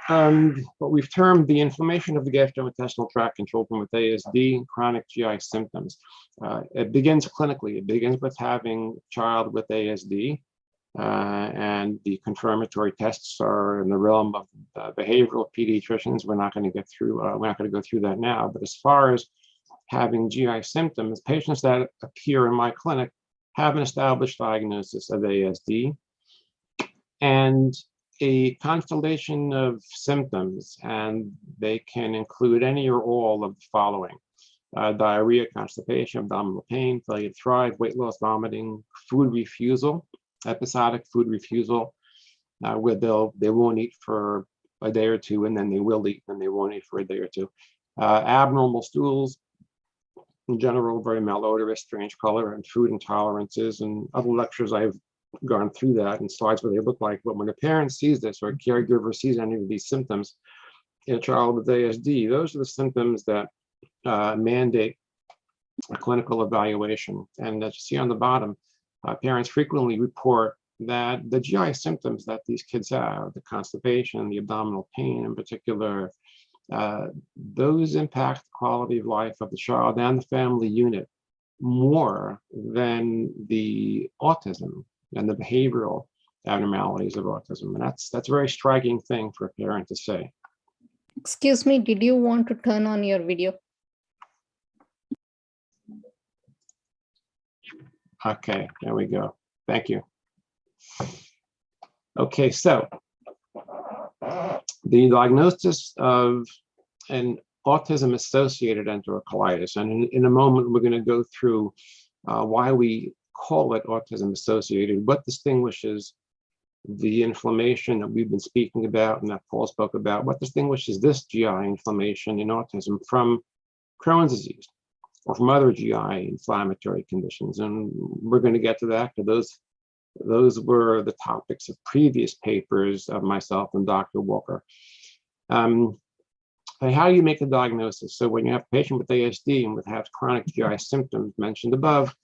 what we've termed the inflammation of the gastrointestinal tract in children with ASD and chronic GI symptoms. It begins clinically. It begins with having a child with ASD, and the confirmatory tests are in the realm of behavioral pediatricians. We're not going to get through. We're not going to go through that now. But as far as having GI symptoms, patients that appear in my clinic have an established diagnosis of ASD and a constellation of symptoms, and they can include any or all of the following: diarrhea, constipation, abdominal pain, failure to thrive, weight loss, vomiting, food refusal, episodic food refusal, where they won't eat for a day or two, and then they will eat, and they won't eat for a day or two. Abnormal stools, in general, very malodorous, strange color, and food intolerances. And other lectures I've gone through that in slides where they look like, but when a parent sees this or a caregiver sees any of these symptoms in a child with ASD, those are the symptoms that mandate a clinical evaluation. And as you see on the bottom, parents frequently report that the GI symptoms that these kids have, the constipation, the abdominal pain in particular, those impact the quality of life of the child and the family unit more than the autism and the behavioral abnormalities of autism. And that's a very striking thing for a parent to say. Excuse me, did you want to turn on your video? Okay, there we go. Thank you. Okay, so the diagnosis of an autism-associated enterocolitis, and in a moment we're going to go through why we call it autism-associated, what distinguishes the inflammation that we've been speaking about and that Paul spoke about, what distinguishes this GI inflammation in autism from Crohn's disease or from other GI inflammatory conditions. And we're going to get to that, because those were the topics of previous papers of myself and Dr. Walker. How do you make a diagnosis? So when you have a patient with ASD and have chronic GI symptoms mentioned above,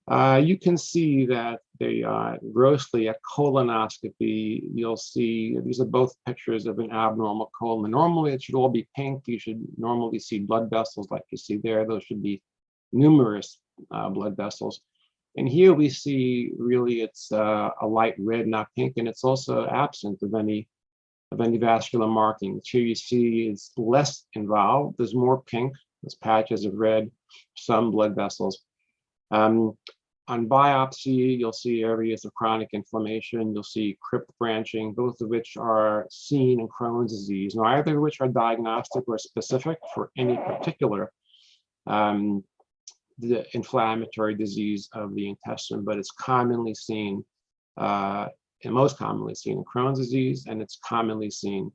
you can see that they grossly at colonoscopy, you'll see, these are both pictures of an abnormal colon. Normally it should all be pink. You should normally see blood vessels like you see there. Those should be numerous blood vessels. And here we see really it's a light red, not pink, and it's also absent of any vascular markings. Here you see it's less involved. There's more pink, there's patches of red, some blood vessels. On biopsy, you'll see areas of chronic inflammation. You'll see crypt branching, both of which are seen in Crohn's disease, neither of which are diagnostic or specific for any particular the inflammatory disease of the intestine, but it's commonly seen, and most commonly seen in Crohn's disease, and it's commonly seen,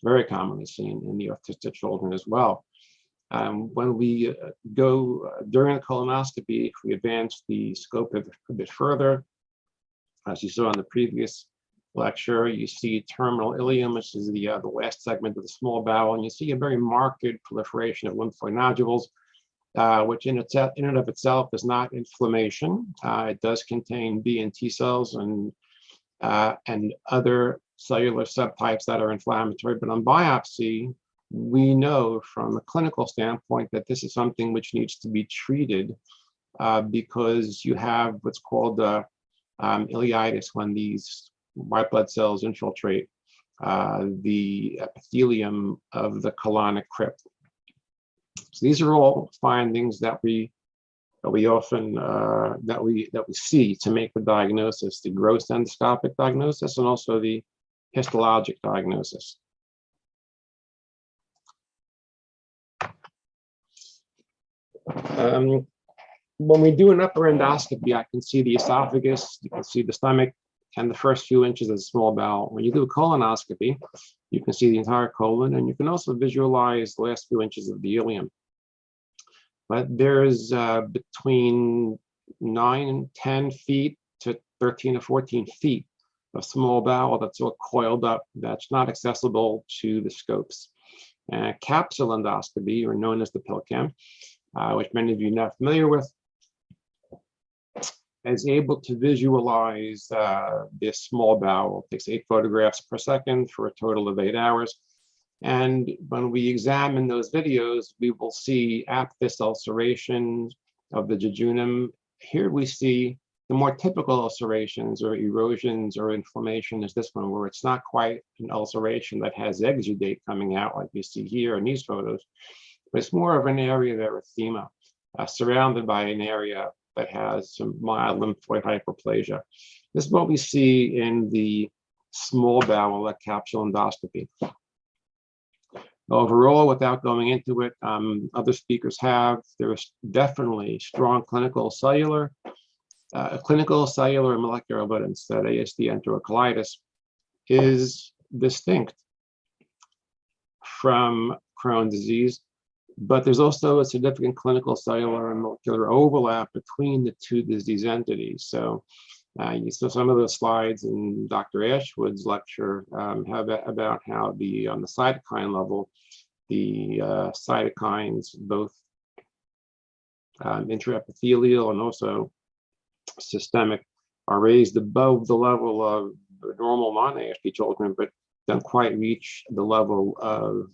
very commonly seen in the autistic children as well. When we go during the colonoscopy, if we advance the scope a bit further, as you saw in the previous lecture, you see terminal ileum, which is the last segment of the small bowel, and you see a very marked proliferation of lymphoid nodules, which in and of itself is not inflammation. It does contain B and T cells and other cellular subtypes that are inflammatory, but on biopsy, we know from a clinical standpoint that this is something which needs to be treated because you have what's called ileitis, when these white blood cells infiltrate the epithelium of the colonic crypt. So these are all findings that we often that we see to make the diagnosis, the gross endoscopic diagnosis, and also the histologic diagnosis. When we do an upper endoscopy, I can see the esophagus, you can see the stomach, and the first few inches of the small bowel. When you do a colonoscopy, you can see the entire colon, and you can also visualize the last few inches of the ileum. But there's between 9 and 10 feet to 13 to 14 feet of small bowel that's all coiled up, that's not accessible to the scopes. Capsule endoscopy, or known as the PillCam, which many of you are not familiar with, is able to visualize this small bowel. It takes 8 photographs per second for a total of 8 hours. And when we examine those videos, we will see aphthous ulcerations of the jejunum. Here we see the more typical ulcerations or erosions or inflammation is this one, where it's not quite an ulceration that has exudate coming out like you see here in these photos, but it's more of an area of erythema surrounded by an area that has some mild lymphoid hyperplasia. This is what we see in the small bowel at capsule endoscopy. Overall, without going into it, other speakers have, there's definitely strong clinical cellular and molecular evidence that ASD enterocolitis is distinct from Crohn's disease, but there's also a significant clinical cellular and molecular overlap between the two disease entities. So you saw some of those slides in Dr. Ashwood's lecture about how on the cytokine level, the cytokines, both intraepithelial and also systemic, are raised above the level of normal non-ASD children, but don't quite reach the level of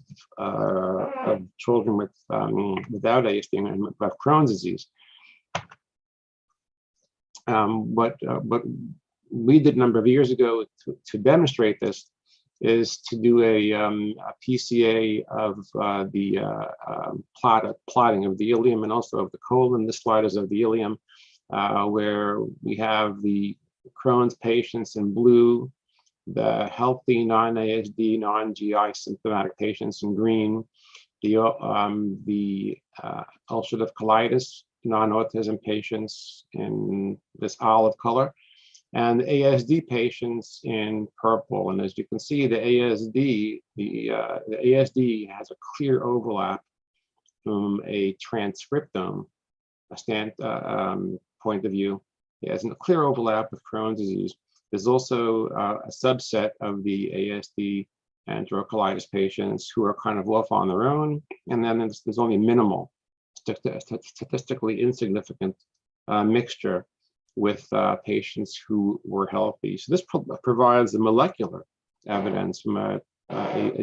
children with without ASD and with Crohn's disease. What we did a number of years ago to demonstrate this is to do a PCA of the plotting of the ileum and also of the colon. This slide is of the ileum, where we have the Crohn's patients in blue, the healthy non-ASD, non-GI symptomatic patients in green, the ulcerative colitis, non-autism patients in this olive color, and the ASD patients in purple. And as you can see, the ASD has a clear overlap from a transcriptome point of view. It has a clear overlap with Crohn's disease. There's also a subset of the ASD and enterocolitis patients who are kind of off on their own, and then there's only minimal, statistically insignificant mixture with patients who were healthy. So this provides the molecular evidence from a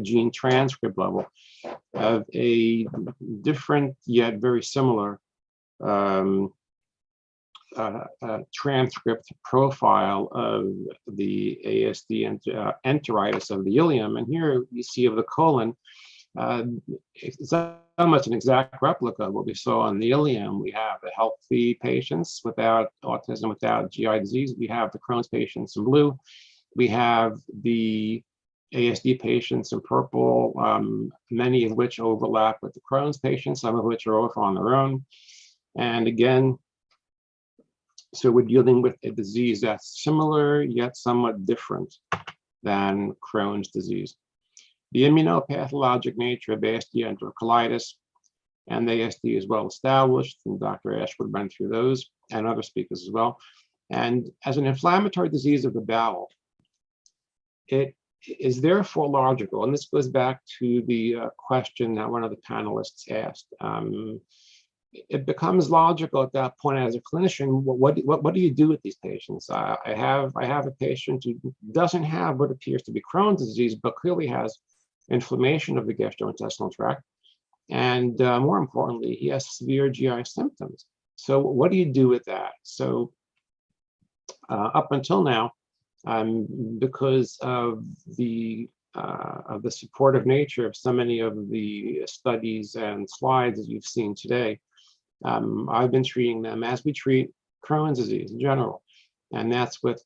gene transcript level of a different yet very similar transcript profile of the ASD and enteritis of the ileum. And here you see of the colon, it's not much an exact replica of what we saw on the ileum. We have the healthy patients without autism, without GI disease. We have the Crohn's patients in blue. We have the ASD patients in purple, many of which overlap with the Crohn's patients, some of which are off on their own. And again, so we're dealing with a disease that's similar yet somewhat different than Crohn's disease. The immunopathologic nature of ASD enterocolitis and ASD is well established, and Dr. Ashwood went through those and other speakers as well. And as an inflammatory disease of the bowel, it is therefore logical, and this goes back to the question that one of the panelists asked. It becomes logical at that point as a clinician. What do you do with these patients? I have a patient who doesn't have what appears to be Crohn's disease, but clearly has inflammation of the gastrointestinal tract, and more importantly, he has severe GI symptoms. So what do you do with that? So up until now, because of the supportive nature of so many of the studies and slides that you've seen today, I've been treating them as we treat Crohn's disease in general. And that's with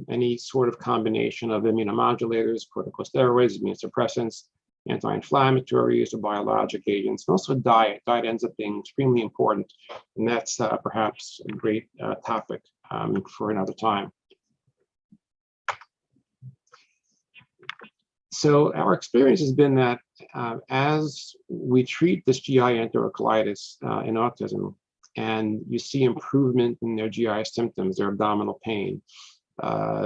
any sort of combination of immunomodulators, corticosteroids, immunosuppressants, anti-inflammatories, or biologic agents, and also diet. Diet ends up being extremely important, and that's perhaps a great topic for another time. So our experience has been that as we treat this GI enterocolitis in autism, and you see improvement in their GI symptoms, their abdominal pain,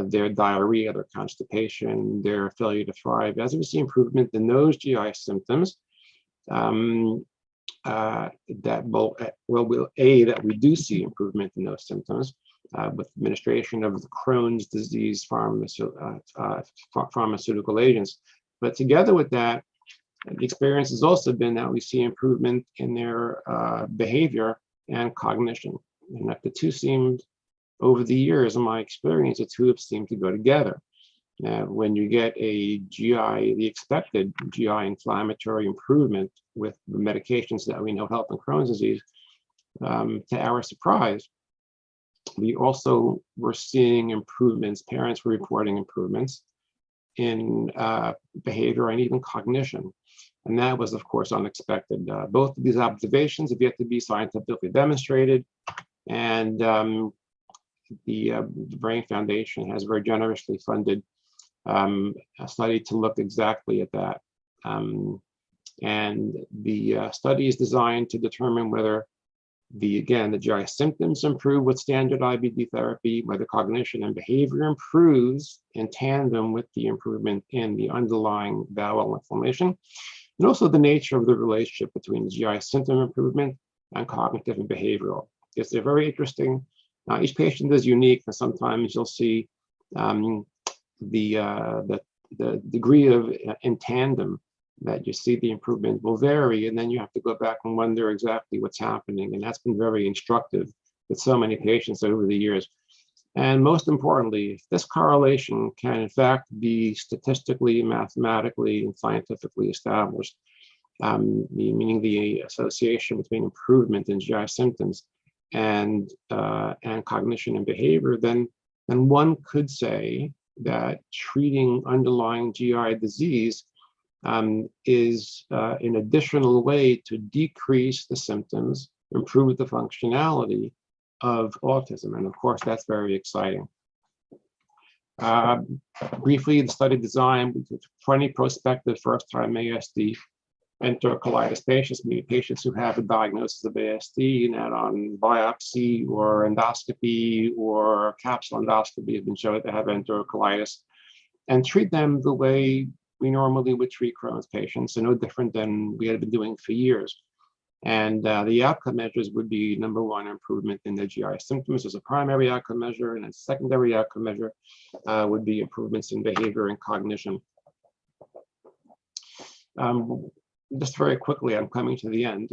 their diarrhea, their constipation, their failure to thrive, as we see improvement in those GI symptoms, that we do see improvement in those symptoms with administration of the Crohn's disease pharmaceutical agents. But together with that, the experience has also been that we see improvement in their behavior and cognition. And that the two seemed, over the years, in my experience, the two have seemed to go together. When you get a GI, the expected GI inflammatory improvement with the medications that we know help in Crohn's disease, to our surprise, we also were seeing improvements, parents were reporting improvements in behavior and even cognition. And that was, of course, unexpected. Both of these observations have yet to be scientifically demonstrated. And the Brain Foundation has very generously funded a study to look exactly at that. And the study is designed to determine whether the GI symptoms improve with standard IBD therapy, whether cognition and behavior improves in tandem with the improvement in the underlying bowel inflammation, and also the nature of the relationship between GI symptom improvement and cognitive and behavioral. Because they're very interesting. Each patient is unique, and sometimes you'll see the the degree of in tandem that you see the improvement will vary, and then you have to go back and wonder exactly what's happening. And that's been very instructive with so many patients over the years. And most importantly, if this correlation can in fact be statistically, mathematically, and scientifically established, meaning the association between improvement in GI symptoms and cognition and behavior, then one could say that treating underlying GI disease is an additional way to decrease the symptoms, improve the functionality of autism. And of course, that's very exciting. Briefly, the study design, we did 20 prospective first-time ASD enterocolitis patients, meaning patients who have a diagnosis of ASD and that on biopsy or endoscopy or capsule endoscopy have been shown to have enterocolitis, and treat them the way we normally would treat Crohn's patients, and no different than we had been doing for years. And the outcome measures would be, number one, improvement in the GI symptoms as a primary outcome measure, and a secondary outcome measure would be improvements in behavior and cognition. Just very quickly, I'm coming to the end.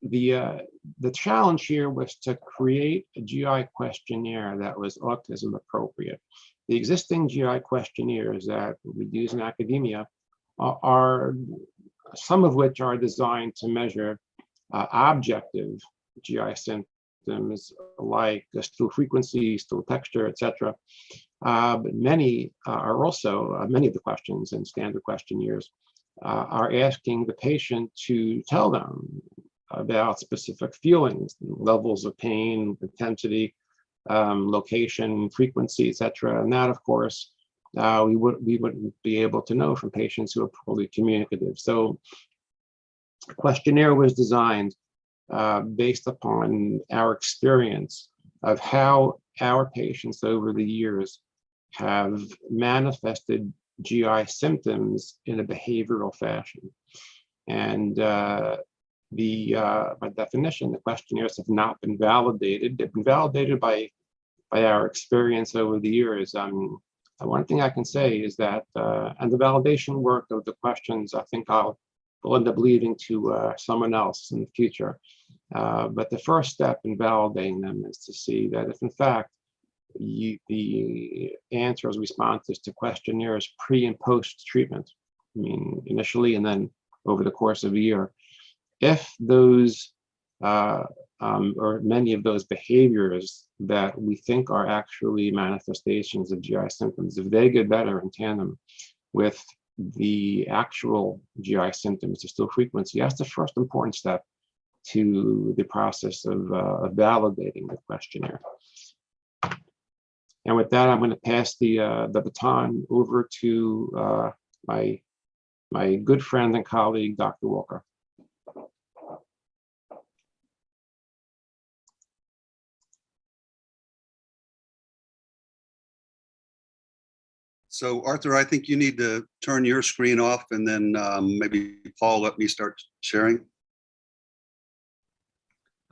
The challenge here was to create a GI questionnaire that was autism appropriate. The existing GI questionnaires that we use in academia are some of which are designed to measure objective GI symptoms like stool frequency, stool texture, etc. But many are also, many of the questions in standard questionnaires are asking the patient to tell them about specific feelings, levels of pain, intensity, location, frequency, etc. And that, of course, we wouldn't be able to know from patients who are poorly communicative. So the questionnaire was designed based upon our experience of how our patients over the years have manifested GI symptoms in a behavioral fashion. And by definition, the questionnaires have not been validated. They've been validated by our experience over the years. One thing I can say is that, and the validation work of the questions, I think will end up leading to someone else in the future. But the first step in validating them is to see that if in fact the answers, responses to questionnaires pre and post treatment, I mean, initially and then over the course of a year, if those or many of those behaviors that we think are actually manifestations of GI symptoms, if they get better in tandem with the actual GI symptoms, the stool frequency, that's the first important step to the process of validating the questionnaire. And with that, I'm going to pass the baton over to my good friend and colleague, Dr. Walker. So Arthur, I think you need to turn your screen off, and then maybe Paul, let me start sharing.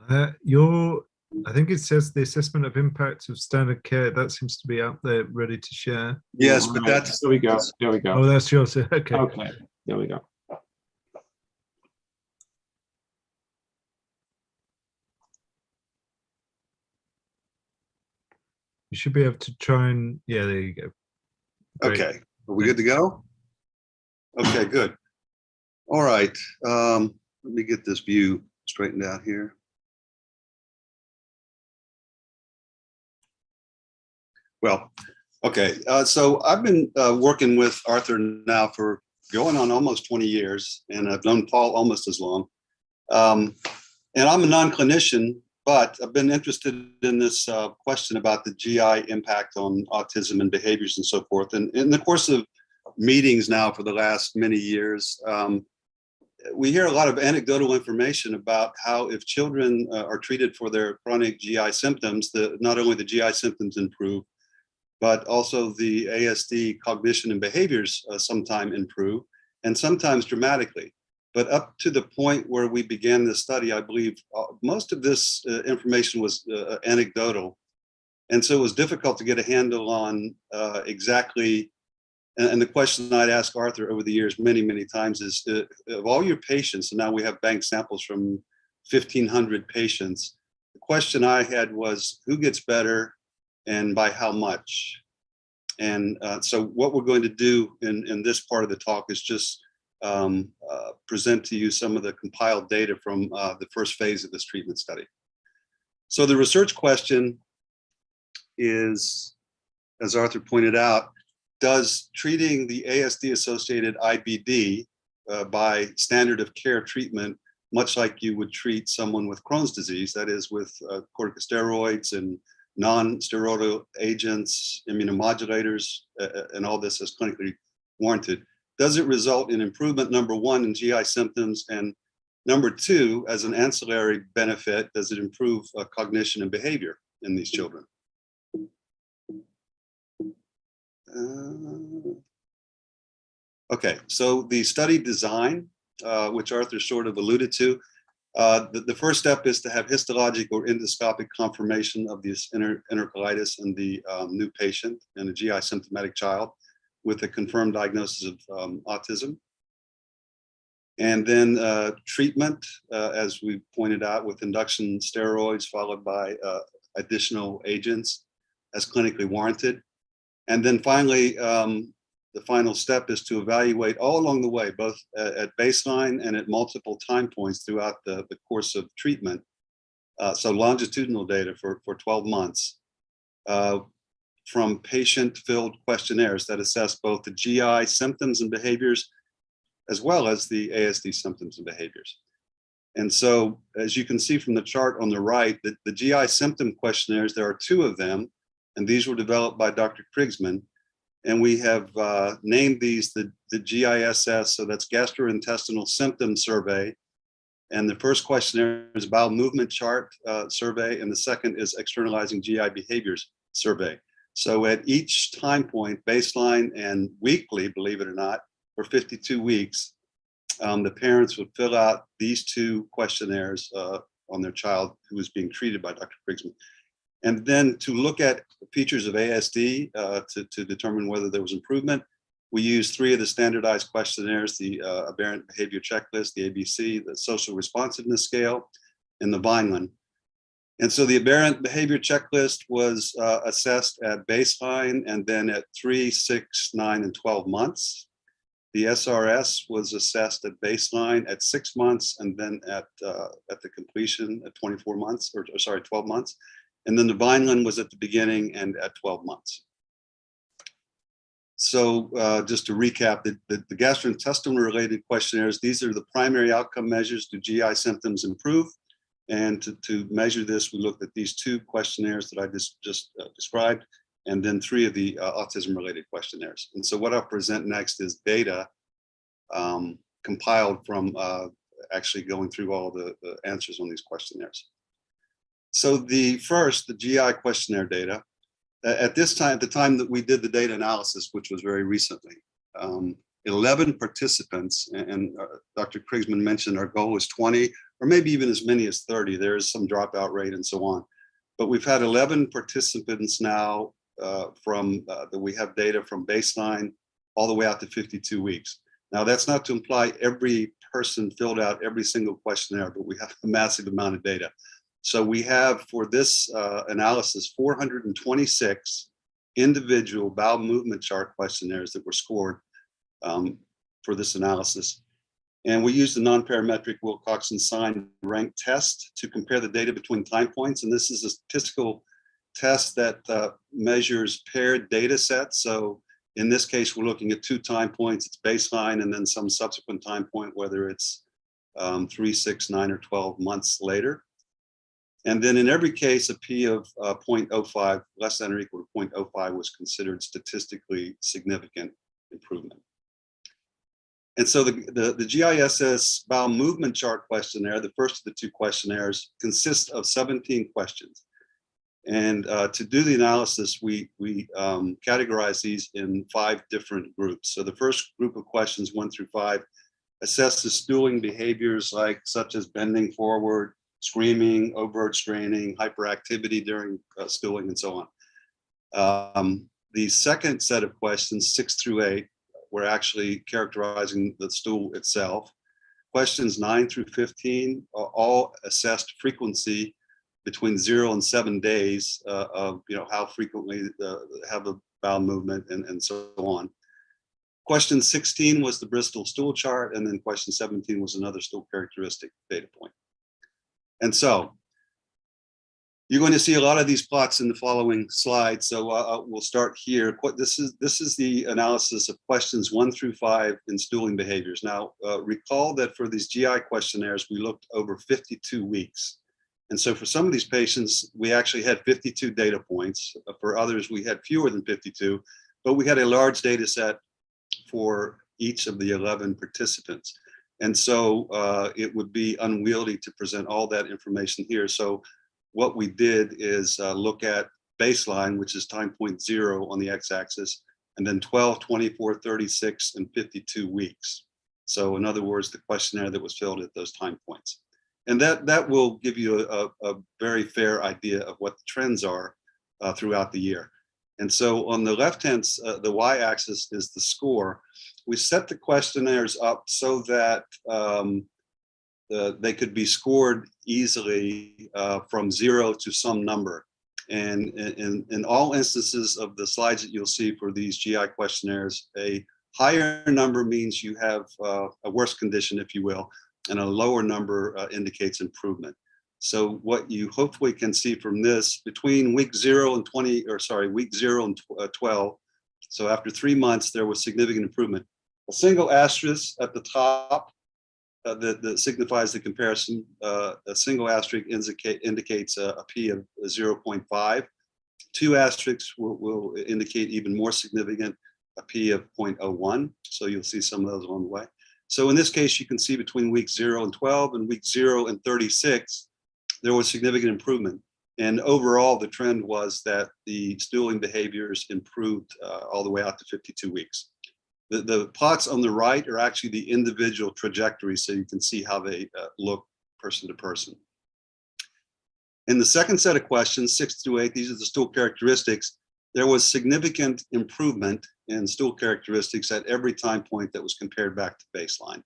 I think it says the assessment of impact of standard care. That seems to be out there, ready to share. Yes, but that's there we go. There we go. Oh, that's yours. Okay. Okay. There we go. You should be able to try and, yeah, there you go. Great. Okay. Are we good to go? Okay, good. All right. Let me get this view straightened out here. Well, okay. So I've been working with Arthur now for going on almost 20 years, and I've known Paul almost as long. And I'm a non-clinician, but I've been interested in this question about the GI impact on autism and behaviors and so forth. And in the course of meetings now for the last many years, we hear a lot of anecdotal information about how if children are treated for their chronic GI symptoms, not only the GI symptoms improve, but also the ASD cognition and behaviors sometimes improve, and sometimes dramatically. But up to the point where we began this study, I believe most of this information was anecdotal. And so it was difficult to get a handle on exactly And the question I'd ask Arthur over the years many times is, of all your patients, and now we have bank samples from 1,500 patients, the question I had was, who gets better and by how much? And so what we're going to do in this part of the talk is just present to you some of the compiled data from the first phase of this treatment study. So the research question is, as Arthur pointed out, does treating the Asd-associated IBD by standard of care treatment, much like you would treat someone with Crohn's disease, that is with corticosteroids and non-steroidal agents, immunomodulators, and all this is clinically warranted, does it result in improvement, number one, in GI symptoms, and number two, as an ancillary benefit, does it improve cognition and behavior in these children? Okay, so the study design, which Arthur sort of alluded to, the first step is to have histologic or endoscopic confirmation of this enterocolitis in the new patient and a GI symptomatic child with a confirmed diagnosis of autism. And then treatment, as we pointed out, with induction steroids followed by additional agents as clinically warranted. And then finally, the final step is to evaluate all along the way, both at baseline and at multiple time points throughout the course of treatment. So longitudinal data for 12 months from patient-filled questionnaires that assess both the GI symptoms and behaviors, as well as the ASD symptoms and behaviors. And so, as you can see from the chart on the right, the GI symptom questionnaires, there are two of them, and these were developed by Dr. Krigsman. And we have named these the GISS, so that's Gastrointestinal Symptom Survey. And the first questionnaire is Bowel Movement Chart Survey, and the second is Externalizing GI Behaviors Survey. So at each time point, baseline and weekly, believe it or not, for 52 weeks, the parents would fill out these two questionnaires on their child who was being treated by Dr. Krigsman. And then to look at features of ASD to determine whether there was improvement, we used three of the standardized questionnaires, the Aberrant Behavior Checklist, the ABC, the Social Responsiveness Scale, and the Vineland. And so the Aberrant Behavior Checklist was assessed at baseline and then at 3, 6, 9, and 12 months. The SRS was assessed at baseline at 6 months and then at the completion at 24 months, or sorry, 12 months. And then the Vineland was at the beginning and at 12 months. So just to recap, the gastrointestinal related questionnaires, these are the primary outcome measures. Do GI symptoms improve? And to measure this, we looked at these two questionnaires that I just described, and then three of the autism related questionnaires. And so what I'll present next is data compiled from actually going through all the answers on these questionnaires. So the GI questionnaire data, at the time that we did the data analysis, which was very recently, 11 participants, and Dr. Krigsman mentioned our goal is 20, or maybe even as many as 30. There is some dropout rate and so on. But we've had 11 participants now that we have data from baseline all the way out to 52 weeks. Now, that's not to imply every person filled out every single questionnaire, but we have a massive amount of data. So we have, for this analysis, 426 individual bowel movement chart questionnaires that were scored for this analysis. And we used the non-parametric Wilcoxon sign rank test to compare the data between time points. And this is a statistical test that measures paired data sets. So in this case, we're looking at 2 time points. It's baseline and then some subsequent time point, whether it's 3, 6, 9, or 12 months later. And then in every case, a P of 0.05, less than or equal to 0.05, was considered statistically significant improvement. And so the GISS bowel movement chart questionnaire, the first of the 2 questionnaires, consists of 17 questions. And to do the analysis, we categorize these in 5 different groups. So the first group of questions, 1 through 5, assess the stooling behaviors such as bending forward, screaming, overt straining, hyperactivity during stooling, and so on. The second set of questions, 6 through 8, were actually characterizing the stool itself. Questions 9 through 15 all assessed frequency between 0 and 7 days of how frequently have a bowel movement and so on. Question 16 was the Bristol stool chart, and then question 17 was another stool characteristic data point. And so you're going to see a lot of these plots in the following slides. So we'll start here. This is the analysis of questions 1 through 5 in stooling behaviors. Now, recall that for these GI questionnaires, we looked over 52 weeks. And so for some of these patients, we actually had 52 data points. For others, we had fewer than 52, but we had a large data set for each of the 11 participants. And so it would be unwieldy to present all that information here. So what we did is look at baseline, which is time point 0 on the x-axis, and then 12, 24, 36, and 52 weeks. So in other words, the questionnaire that was filled at those time points. And that will give you a very fair idea of what the trends are throughout the year. And so on the left-hand, the y-axis is the score. We set the questionnaires up so that they could be scored easily from 0 to some number. And in all instances of the slides that you'll see for these GI questionnaires, a higher number means you have a worse condition, if you will, and a lower number indicates improvement. So what you hopefully can see from this, between week 0 and 12, so after 3 months, there was significant improvement. A single asterisk at the top that signifies the comparison. A single asterisk indicates a P of 0.5. 2 asterisks will indicate even more significant, a P of 0.01. So you'll see some of those along the way. So in this case, you can see between week 0 and 12 and week 0 and 36, there was significant improvement. And overall, the trend was that the stooling behaviors improved all the way out to 52 weeks. The plots on the right are actually the individual trajectories, so you can see how they look person to person. In the second set of questions, 6 through 8, these are the stool characteristics. There was significant improvement in stool characteristics at every time point that was compared back to baseline.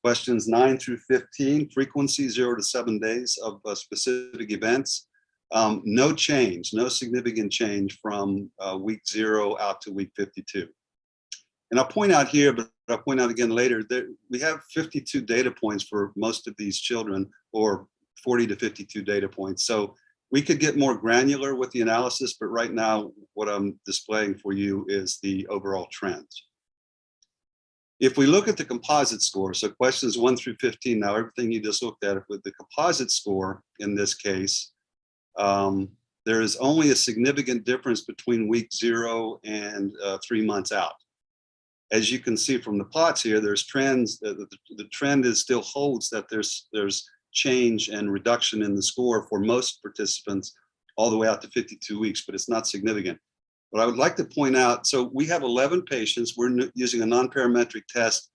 Questions 9 through 15, frequency 0 to 7 days of specific events. No change, no significant change from week 0 out to week 52. And I'll point out here, but I'll point out again later, that we have 52 data points for most of these children, or 40 to 52 data points. So we could get more granular with the analysis, but right now what I'm displaying for you is the overall trends. If we look at the composite score, so questions 1 through 15, now everything you just looked at, with the composite score in this case, there is only a significant difference between week 0 and 3 months out. As you can see from the plots here, there's trends. The trend is still holds that there's change and reduction in the score for most participants all the way out to 52 weeks, but it's not significant. But I would like to point out, so we have 11 patients. We're using a non-parametric test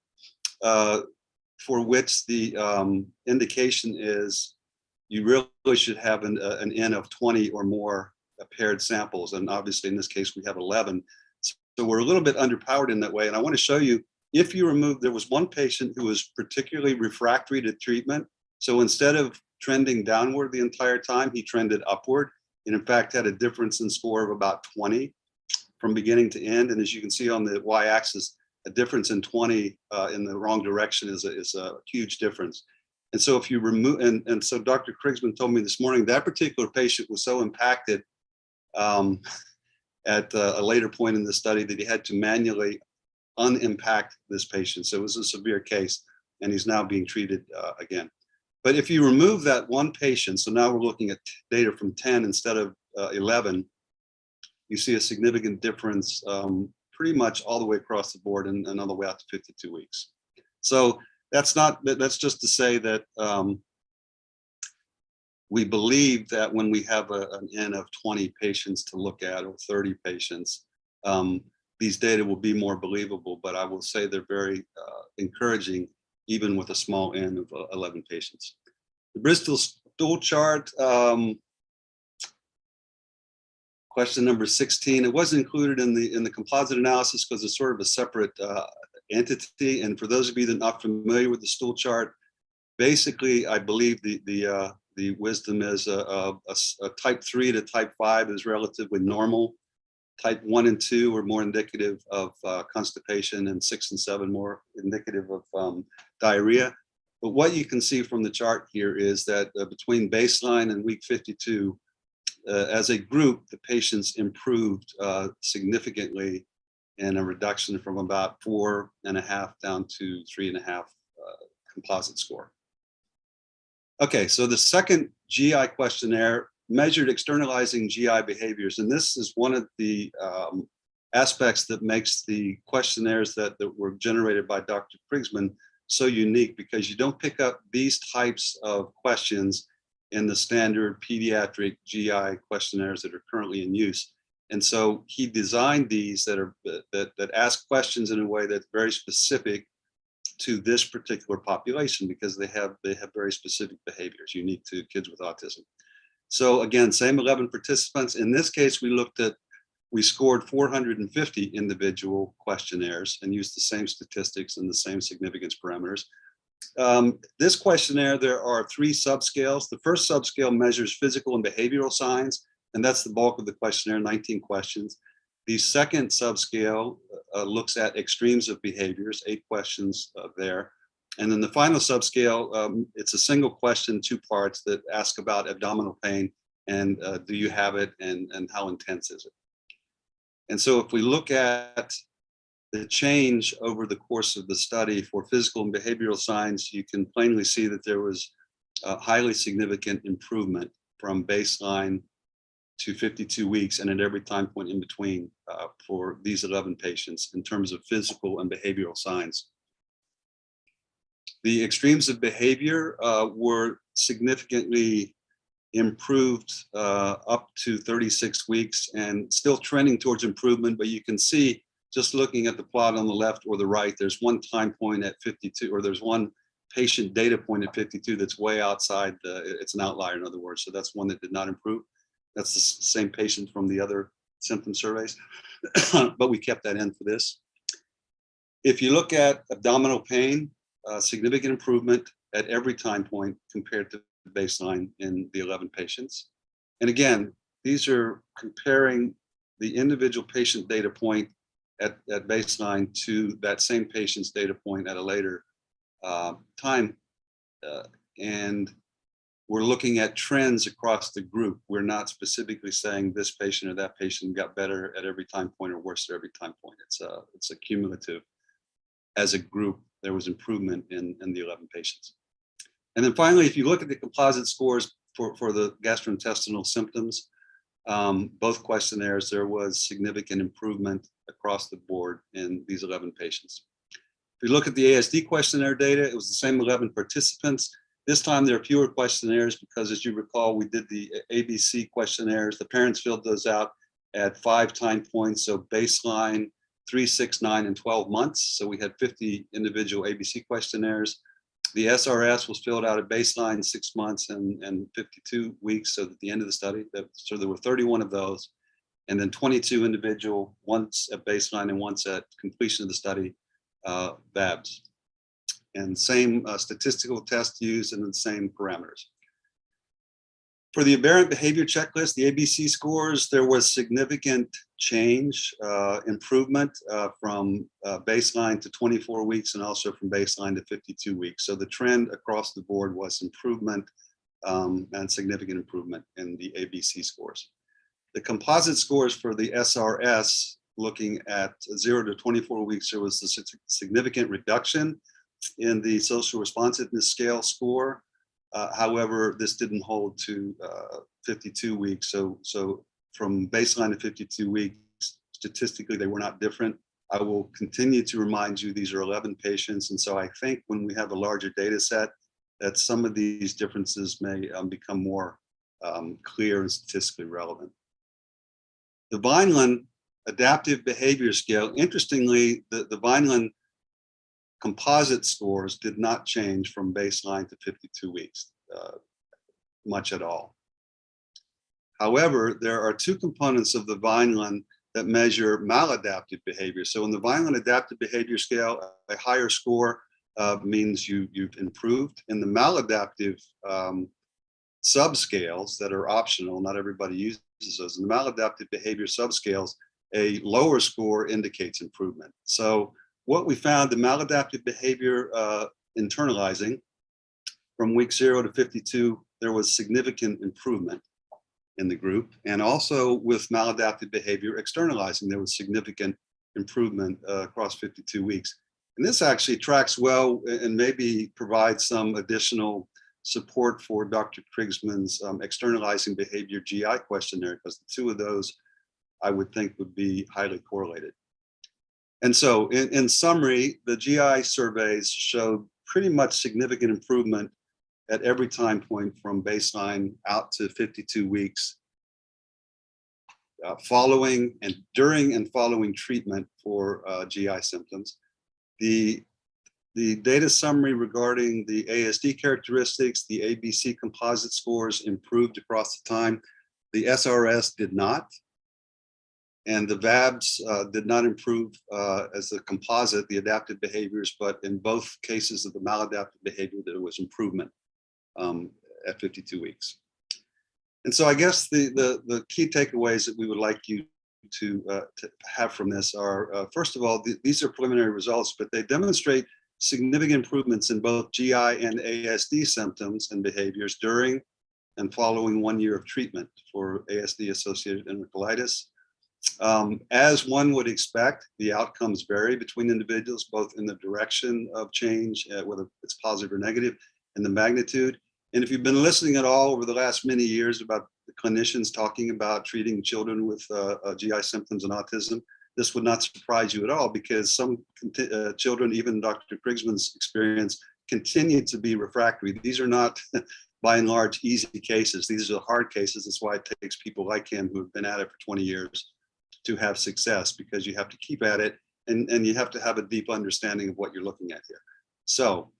for which the indication is you really should have an N of 20 or more paired samples. And obviously in this case, we have 11. So we're a little bit underpowered in that way. And I want to show you, if you remove, there was one patient who was particularly refractory to treatment. So instead of trending downward the entire time, he trended upward, and in fact had a difference in score of about 20 from beginning to end. And as you can see on the y-axis, a difference in 20 in the wrong direction is a huge difference. And so if you remove, and so Dr. Krigsman told me this morning, that particular patient was so impacted at a later point in the study that he had to manually unimpact this patient. So it was a severe case, and he's now being treated again. But if you remove that one patient, so now we're looking at data from 10 instead of 11, you see a significant difference pretty much all the way across the board and all the way out to 52 weeks. So that's just to say that we believe that when we have an N of 20 patients to look at, or 30 patients, these data will be more believable, but I will say they're very encouraging, even with a small N of 11 patients. The Bristol stool chart, Question number 16, it wasn't included in the composite analysis because it's sort of a separate entity. And for those of you that are not familiar with the stool chart, basically, I believe the wisdom is a type 3 to type 5 is relatively normal. Type 1 and 2 are more indicative of constipation, and 6 and 7 more indicative of diarrhea. But what you can see from the chart here is that between baseline and week 52, as a group, the patients improved significantly in a reduction from about 4.5 down to 3.5 composite score. Okay, so the second GI questionnaire measured externalizing GI behaviors. And this is one of the aspects that makes the questionnaires that were generated by Dr. Krigsman so unique, because you don't pick up these types of questions in the standard pediatric GI questionnaires that are currently in use. And so he designed these that ask questions in a way that's very specific to this particular population, because they have very specific behaviors unique to kids with autism. So again, same 11 participants. In this case, we scored 450 individual questionnaires and used the same statistics and the same significance parameters. This questionnaire, there are 3 subscales. The first subscale measures physical and behavioral signs, and that's the bulk of the questionnaire, 19 questions. The second subscale looks at extremes of behaviors, 8 questions there. And then the final subscale, it's a single question, 2 parts that ask about abdominal pain and do you have it and how intense is it? And so if we look at the change over the course of the study for physical and behavioral signs, you can plainly see that there was a highly significant improvement from baseline to 52 weeks and at every time point in between for these 11 patients in terms of physical and behavioral signs. The extremes of behavior were significantly improved up to 36 weeks and still trending towards improvement, but you can see just looking at the plot on the left or the right, there's one time point at 52, or there's one patient data point at 52 that's way outside, it's an outlier in other words, so that's one that did not improve. That's the same patient from the other symptom surveys, but we kept that in for this. If you look at abdominal pain, significant improvement at every time point compared to baseline in the 11 patients. And again, these are comparing the individual patient data point at baseline to that same patient's data point at a later time. And we're looking at trends across the group. We're not specifically saying this patient or that patient got better at every time point or worse at every time point. It's a cumulative. As a group, there was improvement in the 11 patients. And then finally, if you look at the composite scores for the gastrointestinal symptoms, both questionnaires, there was significant improvement across the board in these 11 patients. If we look at the ASD questionnaire data, it was the same 11 participants. This time there are fewer questionnaires because, as you recall, we did the ABC questionnaires. The parents filled those out at 5 time points, so baseline, 3, 6, 9, and 12 months. So we had 50 individual ABC questionnaires. The SRS was filled out at baseline, 6 months and 52 weeks, so at the end of the study. So there were 31 of those, and then 22 individual, once at baseline and once at completion of the study, VABs. And same statistical test used and the same parameters. For the aberrant behavior checklist, the ABC scores, there was significant change, improvement from baseline to 24 weeks and also from baseline to 52 weeks. So the trend across the board was improvement and significant improvement in the ABC scores. The composite scores for the SRS, looking at 0 to 24 weeks, there was a significant reduction in the social responsiveness scale score. However, this didn't hold to 52 weeks. So from baseline to 52 weeks, statistically, they were not different. I will continue to remind you, these are 11 patients. And so I think when we have a larger data set, that some of these differences may become more clear and statistically relevant. The Vineland Adaptive Behavior Scale, interestingly, the Vineland composite scores did not change from baseline to 52 weeks, much at all. However, there are two components of the Vineland that measure maladaptive behavior. So in the Vineland Adaptive Behavior Scale, a higher score means you've improved. In the maladaptive subscales that are optional, not everybody uses those. In the maladaptive behavior subscales, a lower score indicates improvement. So what we found, the maladaptive behavior internalizing, from week 0 to 52, there was significant improvement in the group. And also with maladaptive behavior externalizing, there was significant improvement across 52 weeks. And this actually tracks well and maybe provides some additional support for Dr. Krigsman's externalizing behavior GI questionnaire, because the two of those I would think would be highly correlated. And so in summary, the GI surveys showed pretty much significant improvement at every time point from baseline out to 52 weeks following and during and following treatment for GI symptoms. The data summary regarding the ASD characteristics, the ABC composite scores improved across the time. The SRS did not. And the VABs did not improve as a composite, the adaptive behaviors, but in both cases of the maladaptive behavior, there was improvement at 52 weeks. And so I guess the key takeaways that we would like you to have from this are, first of all, these are preliminary results, but they demonstrate significant improvements in both GI and ASD symptoms and behaviors during and following 1 year of treatment for ASD-associated enterocolitis. As one would expect, the outcomes vary between individuals, both in the direction of change, whether it's positive or negative, and the magnitude. And if you've been listening at all over the last many years about the clinicians talking about treating children with GI symptoms and autism, this would not surprise you at all, because some children, even Dr. Krigsman's experience, continue to be refractory. These are not, by and large, easy cases. These are hard cases. That's why it takes people like him who have been at it for 20 years to have success, because you have to keep at it and you have to have a deep understanding of what you're looking at here. So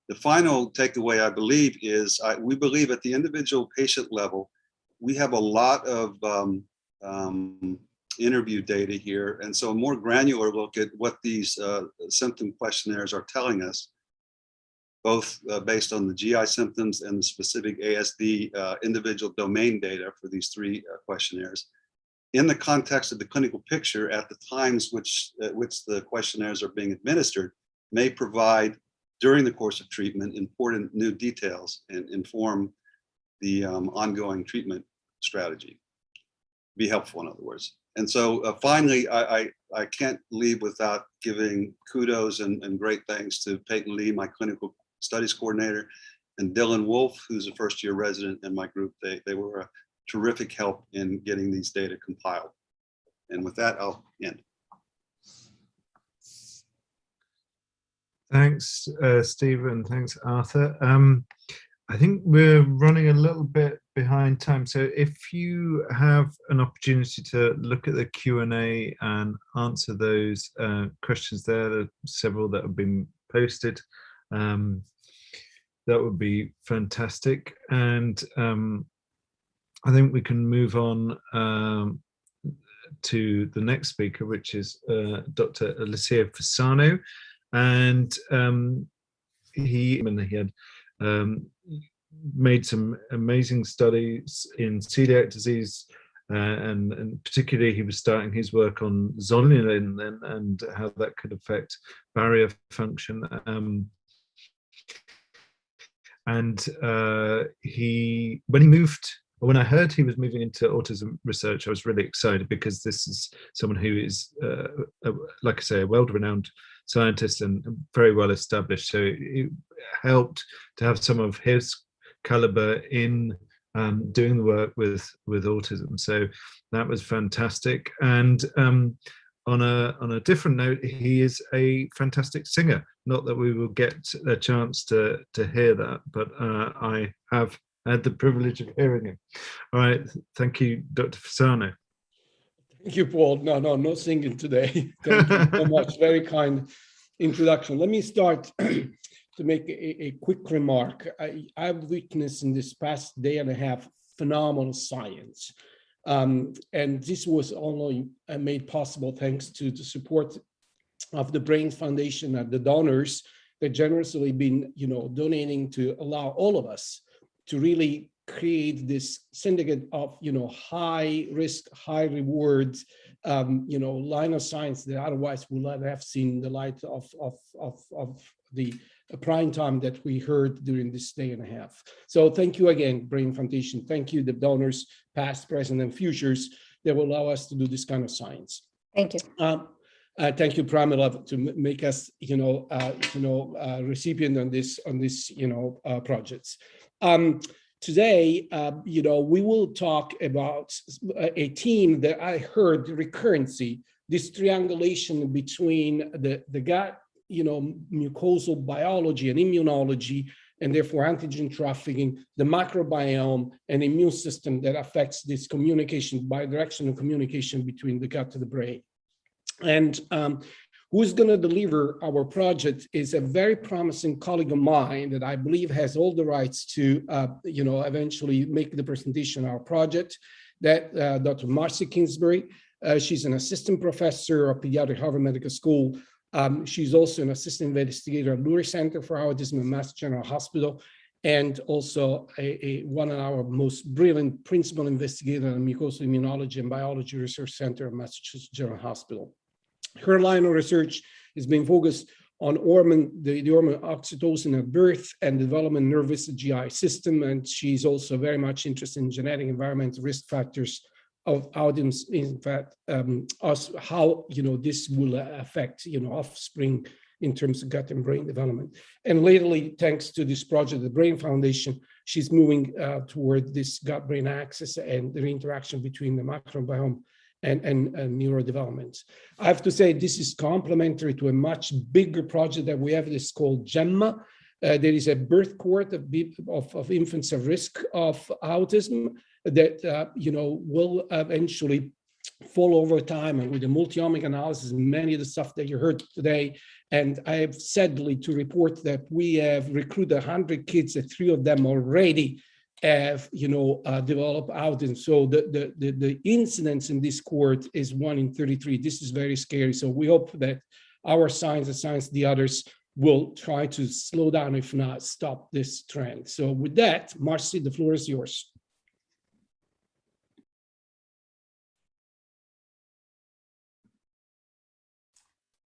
the final takeaway, I believe, is we believe at the individual patient level, we have a lot of interview data here. And so a more granular look at what these symptom questionnaires are telling us, both based on the GI symptoms and the specific ASD individual domain data for these three questionnaires, in the context of the clinical picture at the times at which the questionnaires are being administered, may provide during the course of treatment important new details and inform the ongoing treatment strategy. Be helpful, in other words. And so finally, I can't leave without giving kudos and great thanks to Peyton Lee, my clinical studies coordinator, and Dylan Wolf, who's a first-year resident in my group. They were a terrific help in getting these data compiled. And with that, I'll end. Thanks, Stephen. Thanks, Arthur. I think we're running a little bit behind time. So if you have an opportunity to look at the Q&A and answer those questions there are several that have been posted. That would be fantastic. And I think we can move on to the next speaker, which is Dr. Alicia Fasano. And he had made some amazing studies in celiac disease, and particularly he was starting his work on zonulin and how that could affect barrier function. When I heard he was moving into autism research, I was really excited, because this is someone who is, like I say, a world-renowned scientist and very well established. So it helped to have some of his caliber in doing the work with autism. So that was fantastic. And on a different note, he is a fantastic singer. Not that we will get a chance to hear that, but I have had the privilege of hearing him. All right, thank you, Dr. Fasano. Thank you, Paul. No singing today. Thank you so much. Very kind introduction. Let me start to make a quick remark. I've witnessed in this past day and a half phenomenal science. And this was only made possible thanks to the support of the Brain Foundation and the donors that generously been, donating to allow all of us to really create this syndicate of, high risk, high reward, line of science that otherwise would not have seen the light of the prime time that we heard during this day and a half. So thank you again, Brain Foundation. Thank you, the donors, past, present, and futures that will allow us to do this kind of science. Thank you. Thank you, Pramila, to make us, recipient on this, projects. Today, we will talk about a theme that I heard, recurrency, this triangulation between the gut, mucosal biology and immunology, and therefore antigen trafficking, the microbiome and immune system that affects this communication, bidirectional communication between the gut to the brain. And who's going to deliver our project is a very promising colleague of mine that I believe has all the rights to, eventually make the presentation of our project, that Dr. Marcy Kingsbury. She's an assistant professor of pediatric Harvard Medical School. She's also an assistant investigator at Lurie Center for Autism at Mass General Hospital, and also one of our most brilliant principal investigator in mucosal immunology and biology research center at Massachusetts General Hospital. Her line of research has been focused on the hormone oxytocin at birth and development nervous GI system, and she's also very much interested in genetic environmental risk factors of autism. In fact, how this will affect offspring in terms of gut and brain development. And lately, thanks to this project, the Brain Foundation, she's moving toward this gut-brain axis and the interaction between the microbiome and neurodevelopment. I have to say this is complementary to a much bigger project that we have. It's called GEMMA. There is a birth cohort of infants at risk of autism that will eventually fall over time, and with the multi-omic analysis and many of the stuff that you heard today. And I have sadly to report that we have recruited 100 kids, and 3 of them already have developed autism. So the incidence in this cohort is 1 in 33. This is very scary. So we hope that our science and science the others will try to slow down, if not stop this trend. So with that, Marcy, the floor is yours.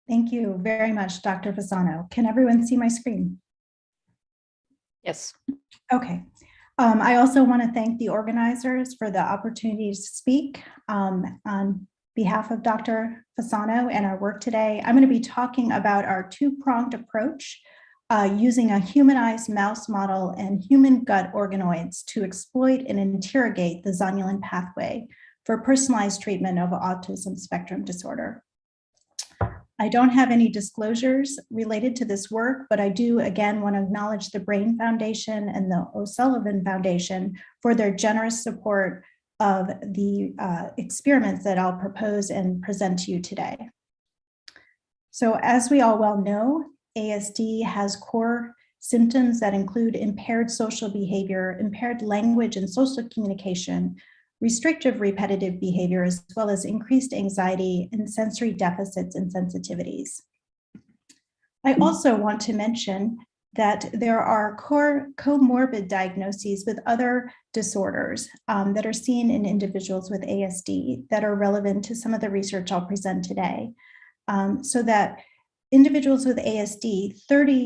Thank you very much, Dr. Fasano. Can everyone see my screen? Yes. Okay. I also want to thank the organizers for the opportunity to speak on behalf of Dr. Fasano and our work today. I'm going to be talking about our 2-pronged approach using a humanized mouse model and human gut organoids to exploit and interrogate the zonulin pathway for personalized treatment of autism spectrum disorder. I don't have any disclosures related to this work, but I do again want to acknowledge the Brain Foundation and the O'Sullivan Foundation for their generous support of the experiments that I'll propose and present to you today. So as we all well know, ASD has core symptoms that include impaired social behavior, impaired language and social communication, restrictive repetitive behavior, as well as increased anxiety and sensory deficits and sensitivities. I also want to mention that there are comorbid diagnoses with other disorders that are seen in individuals with ASD that are relevant to some of the research I'll present today. So that individuals with ASD,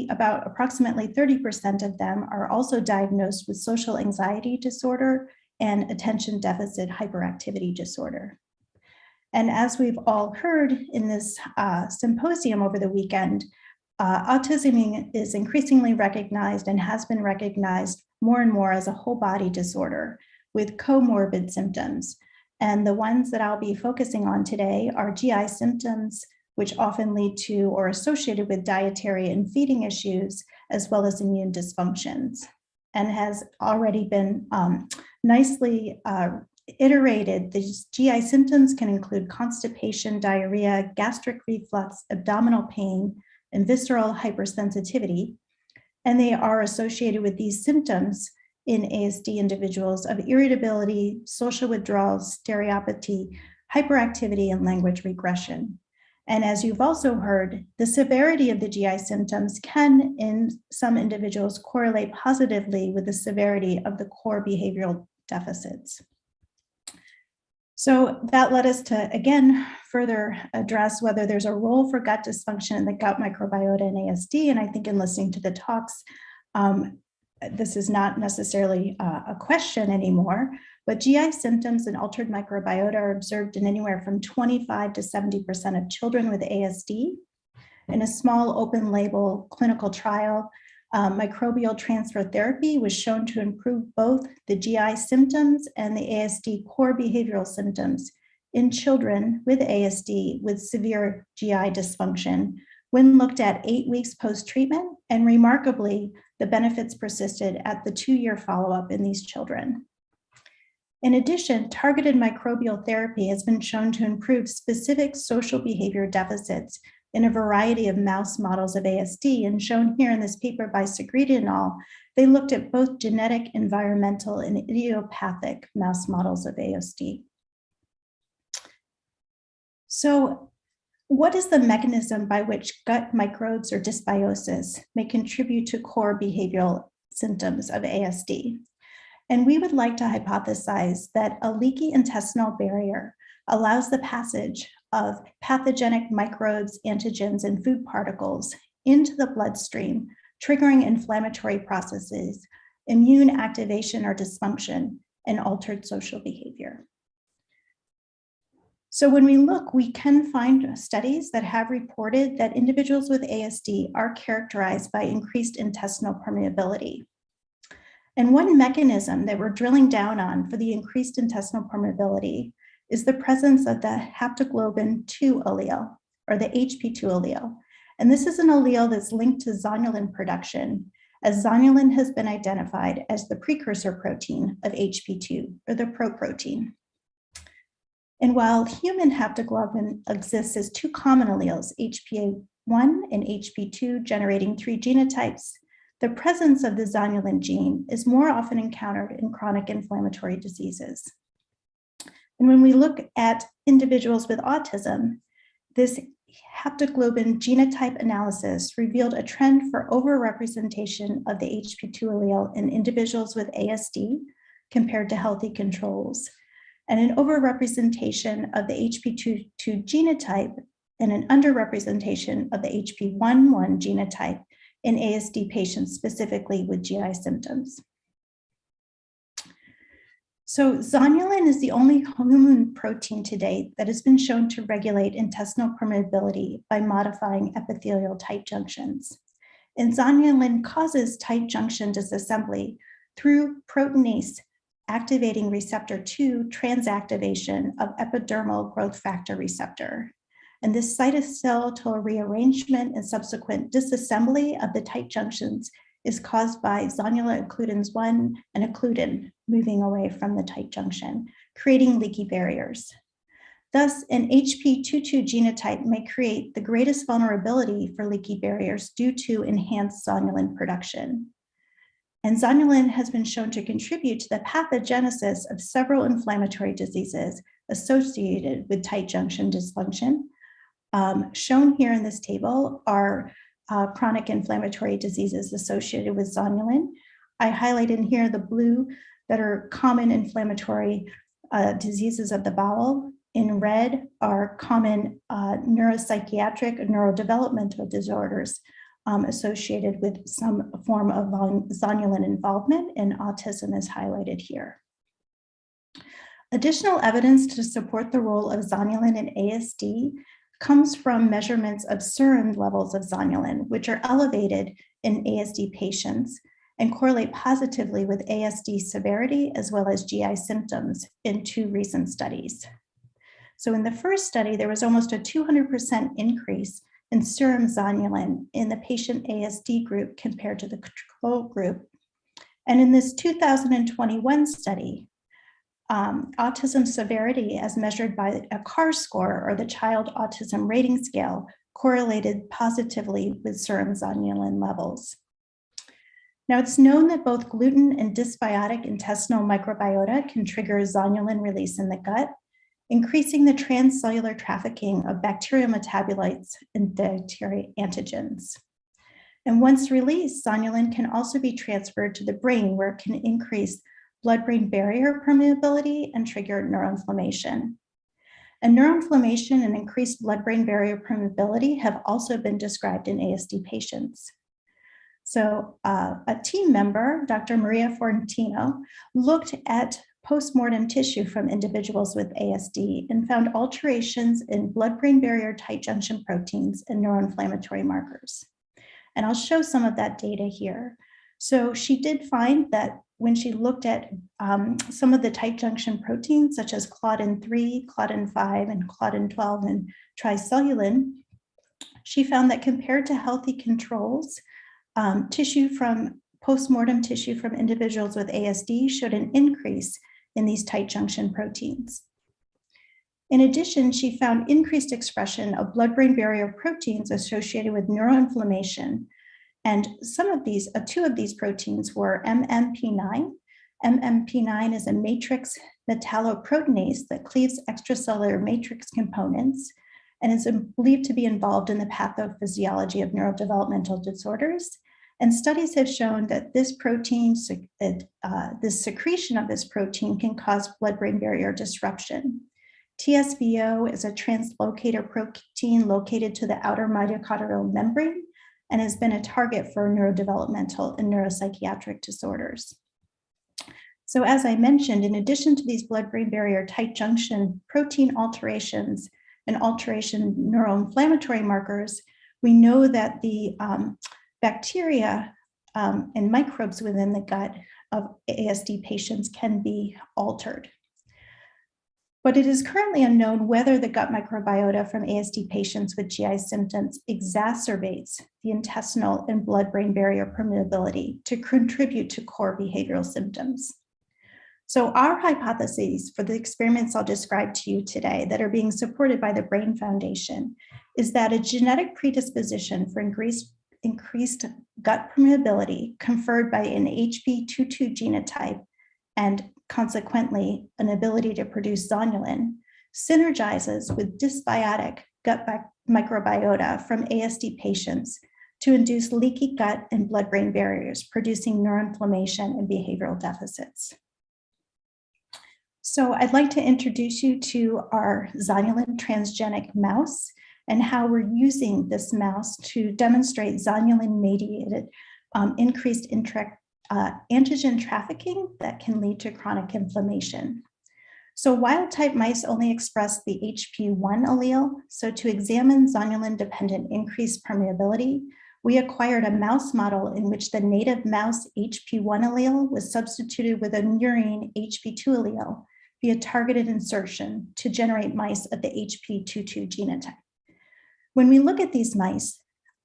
approximately 30% of them are also diagnosed with social anxiety disorder and attention deficit hyperactivity disorder. And as we've all heard in this symposium over the weekend, autism is increasingly recognized and has been recognized more and more as a whole body disorder with comorbid symptoms. And the ones that I'll be focusing on today are GI symptoms, which often lead to or associated with dietary and feeding issues, as well as immune dysfunctions, and has already been nicely iterated. These GI symptoms can include constipation, diarrhea, gastric reflux, abdominal pain, and visceral hypersensitivity. And they are associated with these symptoms in ASD individuals of irritability, social withdrawal, stereopathy, hyperactivity, and language regression. And as you've also heard, the severity of the GI symptoms can, in some individuals, correlate positively with the severity of the core behavioral deficits. So that led us to, again, further address whether there's a role for gut dysfunction in the gut microbiota in ASD. And I think in listening to the talks, this is not necessarily a question anymore, but GI symptoms and altered microbiota are observed in anywhere from 25 to 70% of children with ASD. In a small open label clinical trial, microbial transfer therapy was shown to improve both the GI symptoms and the ASD core behavioral symptoms in children with ASD with severe GI dysfunction when looked at 8 weeks post-treatment, and remarkably, the benefits persisted at the 2-year follow-up in these children. In addition, targeted microbial therapy has been shown to improve specific social behavior deficits in a variety of mouse models of ASD, and shown here in this paper by Segreti et al., they looked at both genetic, environmental, and idiopathic mouse models of ASD. So, what is the mechanism by which gut microbes or dysbiosis may contribute to core behavioral symptoms of ASD? And we would like to hypothesize that a leaky intestinal barrier allows the passage of pathogenic microbes, antigens, and food particles into the bloodstream, triggering inflammatory processes, immune activation or dysfunction, and altered social behavior. So when we look, we can find studies that have reported that individuals with ASD are characterized by increased intestinal permeability. And one mechanism that we're drilling down on for the increased intestinal permeability is the presence of the haptoglobin 2 allele, or the HP2 allele. And this is an allele that's linked to zonulin production, as zonulin has been identified as the precursor protein of HP2, or the proprotein. And while human haptoglobin exists as 2 common alleles, HPA1 and HP2, generating 3 genotypes, the presence of the zonulin gene is more often encountered in chronic inflammatory diseases. And when we look at individuals with autism, this haptoglobin genotype analysis revealed a trend for overrepresentation of the HP2 allele in individuals with ASD compared to healthy controls, and an overrepresentation of the HP2 genotype and an underrepresentation of the HP11 genotype in ASD patients, specifically with GI symptoms. So zonulin is the only human protein to date that has been shown to regulate intestinal permeability by modifying epithelial tight junctions. And zonulin causes tight junction disassembly through proteinase activating receptor 2 transactivation of epidermal growth factor receptor. And this cytoskeletal rearrangement and subsequent disassembly of the tight junctions is caused by zonulin occludins 1 and occludin moving away from the tight junction, creating leaky barriers. Thus, an HP22 genotype may create the greatest vulnerability for leaky barriers due to enhanced zonulin production. And zonulin has been shown to contribute to the pathogenesis of several inflammatory diseases associated with tight junction dysfunction. Shown here in this table are chronic inflammatory diseases associated with zonulin. I highlight in here the blue that are common inflammatory diseases of the bowel. In red are common neuropsychiatric and neurodevelopmental disorders associated with some form of zonulin involvement, and autism is highlighted here. Additional evidence to support the role of zonulin in ASD comes from measurements of serum levels of zonulin, which are elevated in ASD patients and correlate positively with ASD severity as well as GI symptoms in 2 recent studies. So in the first study, there was almost a 200% increase in serum zonulin in the patient ASD group compared to the control group. And in this 2021 study, autism severity as measured by a CAR score, or the Child Autism Rating Scale, correlated positively with serum zonulin levels. Now, it's known that both gluten and dysbiotic intestinal microbiota can trigger zonulin release in the gut, increasing the transcellular trafficking of bacterial metabolites and dietary antigens. And once released, zonulin can also be transferred to the brain, where it can increase blood-brain barrier permeability and trigger neuroinflammation. And neuroinflammation and increased blood-brain barrier permeability have also been described in ASD patients. So a team member, Dr. Maria Fortino, looked at postmortem tissue from individuals with ASD and found alterations in blood-brain barrier tight junction proteins and neuroinflammatory markers. And I'll show some of that data here. So she did find that when she looked at some of the tight junction proteins, such as claudin-3, claudin-5, and claudin-12 and tricelulin, she found that compared to healthy controls, postmortem tissue from individuals with ASD showed an increase in these tight junction proteins. In addition, she found increased expression of blood-brain barrier proteins associated with neuroinflammation. And some of these, two of these proteins were MMP9. MMP9 is a matrix metalloproteinase that cleaves extracellular matrix components and is believed to be involved in the pathophysiology of neurodevelopmental disorders. And studies have shown that this protein, the secretion of this protein can cause blood-brain barrier disruption. TSVO is a translocator protein located to the outer mitochondrial membrane and has been a target for neurodevelopmental and neuropsychiatric disorders. So as I mentioned, in addition to these blood-brain barrier tight junction protein alterations and alteration neuroinflammatory markers, we know that the bacteria and microbes within the gut of ASD patients can be altered. But it is currently unknown whether the gut microbiota from ASD patients with GI symptoms exacerbates the intestinal and blood-brain barrier permeability to contribute to core behavioral symptoms. So our hypotheses for the experiments I'll describe to you today that are being supported by the Brain Foundation is that a genetic predisposition for increased gut permeability conferred by an HB22 genotype and consequently an ability to produce zonulin synergizes with dysbiotic gut microbiota from ASD patients to induce leaky gut and blood-brain barriers, producing neuroinflammation and behavioral deficits. So I'd like to introduce you to our zonulin transgenic mouse and how we're using this mouse to demonstrate zonulin-mediated increased antigen trafficking that can lead to chronic inflammation. So wild-type mice only express the HP1 allele. So to examine zonulin-dependent increased permeability, we acquired a mouse model in which the native mouse HP1 allele was substituted with a murine HP2 allele via targeted insertion to generate mice of the HP22 genotype. When we look at these mice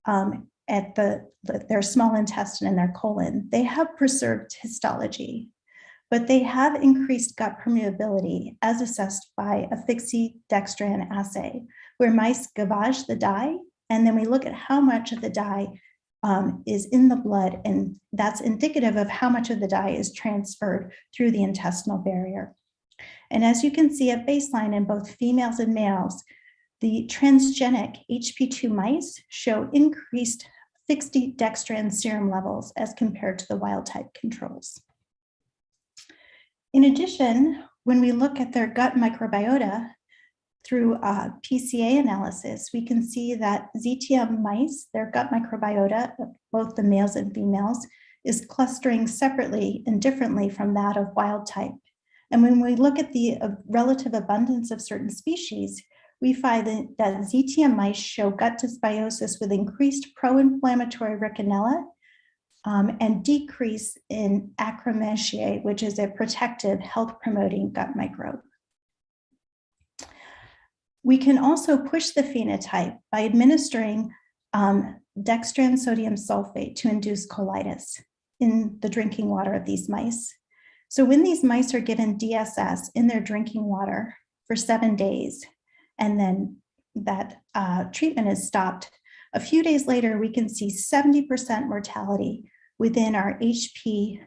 at their small intestine and their colon, they have preserved histology, but they have increased gut permeability as assessed by a fixie-dextran assay, where mice gavage the dye, and then we look at how much of the dye is in the blood, and that's indicative of how much of the dye is transferred through the intestinal barrier. And as you can see at baseline in both females and males, the transgenic HP2 mice show increased fixie-dextran serum levels as compared to the wild-type controls. In addition, when we look at their gut microbiota through PCA analysis, we can see that ZTM mice, their gut microbiota, both the males and females, is clustering separately and differently from that of wild-type. And when we look at the relative abundance of certain species, we find that ZTM mice show gut dysbiosis with increased pro-inflammatory Rickenella and decrease in Akkermansiae, which is a protective health-promoting gut microbe. We can also push the phenotype by administering dextran sodium sulfate to induce colitis in the drinking water of these mice. So when these mice are given DSS in their drinking water for 7 days, and then that treatment is stopped, a few days later, we can see 70% mortality within our HP2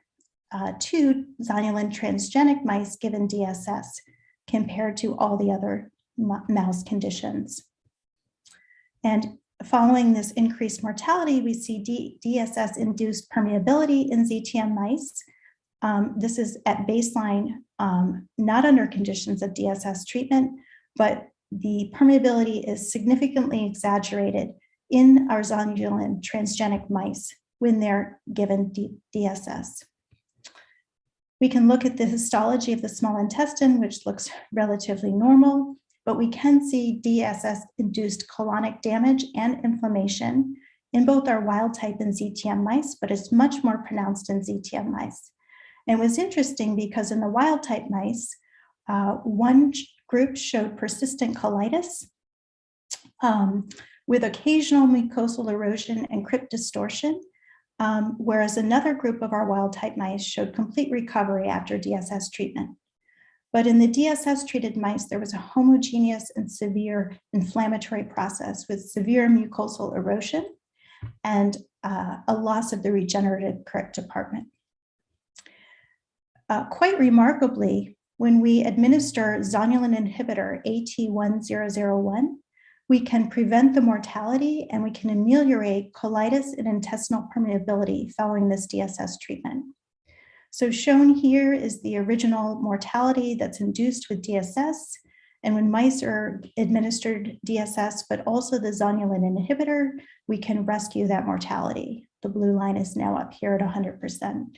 zonulin transgenic mice given DSS compared to all the other mouse conditions. And following this increased mortality, we see DSS-induced permeability in ZTM mice. This is at baseline, not under conditions of DSS treatment, but the permeability is significantly exaggerated in our zonulin transgenic mice when they're given DSS. We can look at the histology of the small intestine, which looks relatively normal, but we can see DSS-induced colonic damage and inflammation in both our wild type and ZTM mice, but it's much more pronounced in ZTM mice. And it was interesting because in the wild type mice, one group showed persistent colitis with occasional mucosal erosion and crypt distortion, whereas another group of our wild type mice showed complete recovery after DSS treatment. But in the DSS treated mice, there was a homogeneous and severe inflammatory process with severe mucosal erosion and a loss of the regenerative crypt department. Quite remarkably, when we administer zonulin inhibitor AT1001, we can prevent the mortality and we can ameliorate colitis and intestinal permeability following this DSS treatment. So shown here is the original mortality that's induced with DSS. And when mice are administered DSS, but also the zonulin inhibitor, we can rescue that mortality. The blue line is now up here at 100%.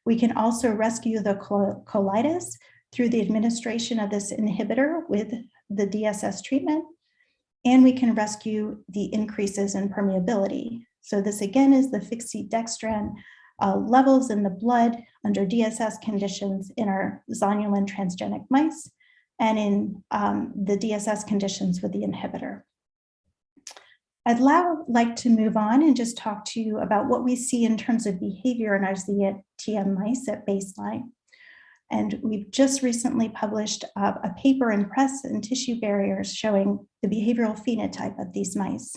We can also rescue the colitis through the administration of this inhibitor with the DSS treatment. And we can rescue the increases in permeability. So this again is the fixie-dextran levels in the blood under DSS conditions in our zonulin transgenic mice and in the DSS conditions with the inhibitor. I'd now like to move on and just talk to you about what we see in terms of behavior in our ZTM mice at baseline. And we've just recently published a paper in Press and Tissue Barriers showing the behavioral phenotype of these mice.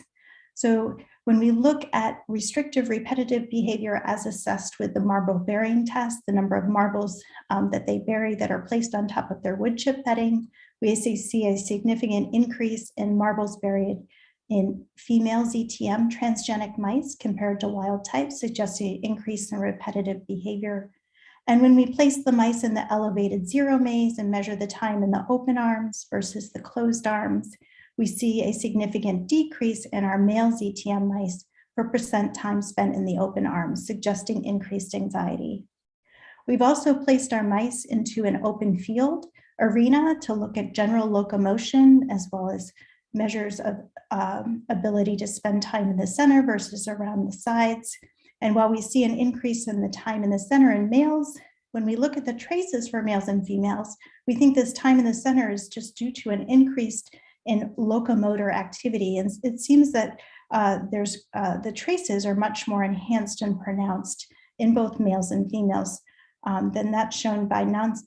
So when we look at restrictive repetitive behavior as assessed with the marble burying test, the number of marbles that they bury that are placed on top of their wood chip bedding, we see a significant increase in marbles buried in female ZTM transgenic mice compared to wild type, suggesting an increase in repetitive behavior. And when we place the mice in the elevated zero maze and measure the time in the open arms versus the closed arms, we see a significant decrease in our male ZTM mice for percent time spent in the open arms, suggesting increased anxiety. We've also placed our mice into an open field arena to look at general locomotion as well as measures of ability to spend time in the center versus around the sides. And while we see an increase in the time in the center in males, when we look at the traces for males and females, we think this time in the center is just due to an increase in locomotor activity. And it seems that the traces are much more enhanced and pronounced in both males and females than that's shown by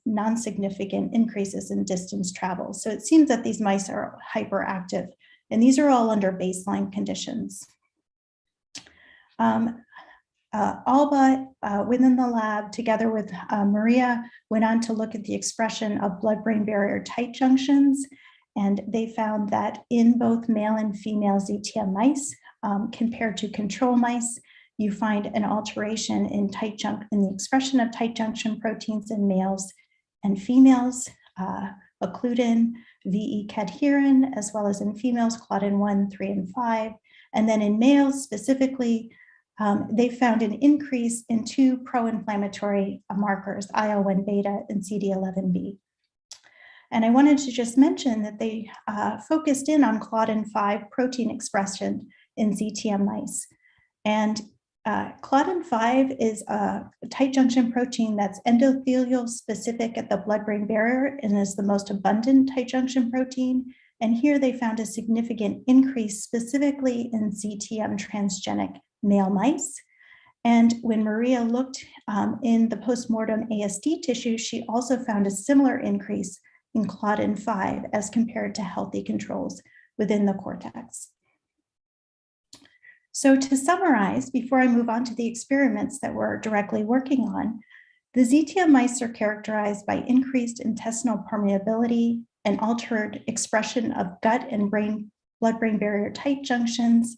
non-significant increases in distance travel. So it seems that these mice are hyperactive, and these are all under baseline conditions. Alba, within the lab, together with Maria, went on to look at the expression of blood-brain barrier tight junctions, and they found that in both male and female ZTM mice, compared to control mice, you find an alteration in the expression of tight junction proteins in males and females, occludin, VE cadherin, as well as in females, claudin 1, 3, and 5. And then in males specifically, they found an increase in two pro-inflammatory markers, IL-1 beta and CD11b. And I wanted to just mention that they focused in on claudin 5 protein expression in ZTM mice. And claudin 5 is a tight junction protein that's endothelial specific at the blood-brain barrier and is the most abundant tight junction protein. And here they found a significant increase specifically in ZTM transgenic male mice. And when Maria looked in the postmortem ASD tissue, she also found a similar increase in claudin 5 as compared to healthy controls within the cortex. So to summarize, before I move on to the experiments that we're directly working on, the ZTM mice are characterized by increased intestinal permeability and altered expression of gut and blood-brain barrier tight junctions,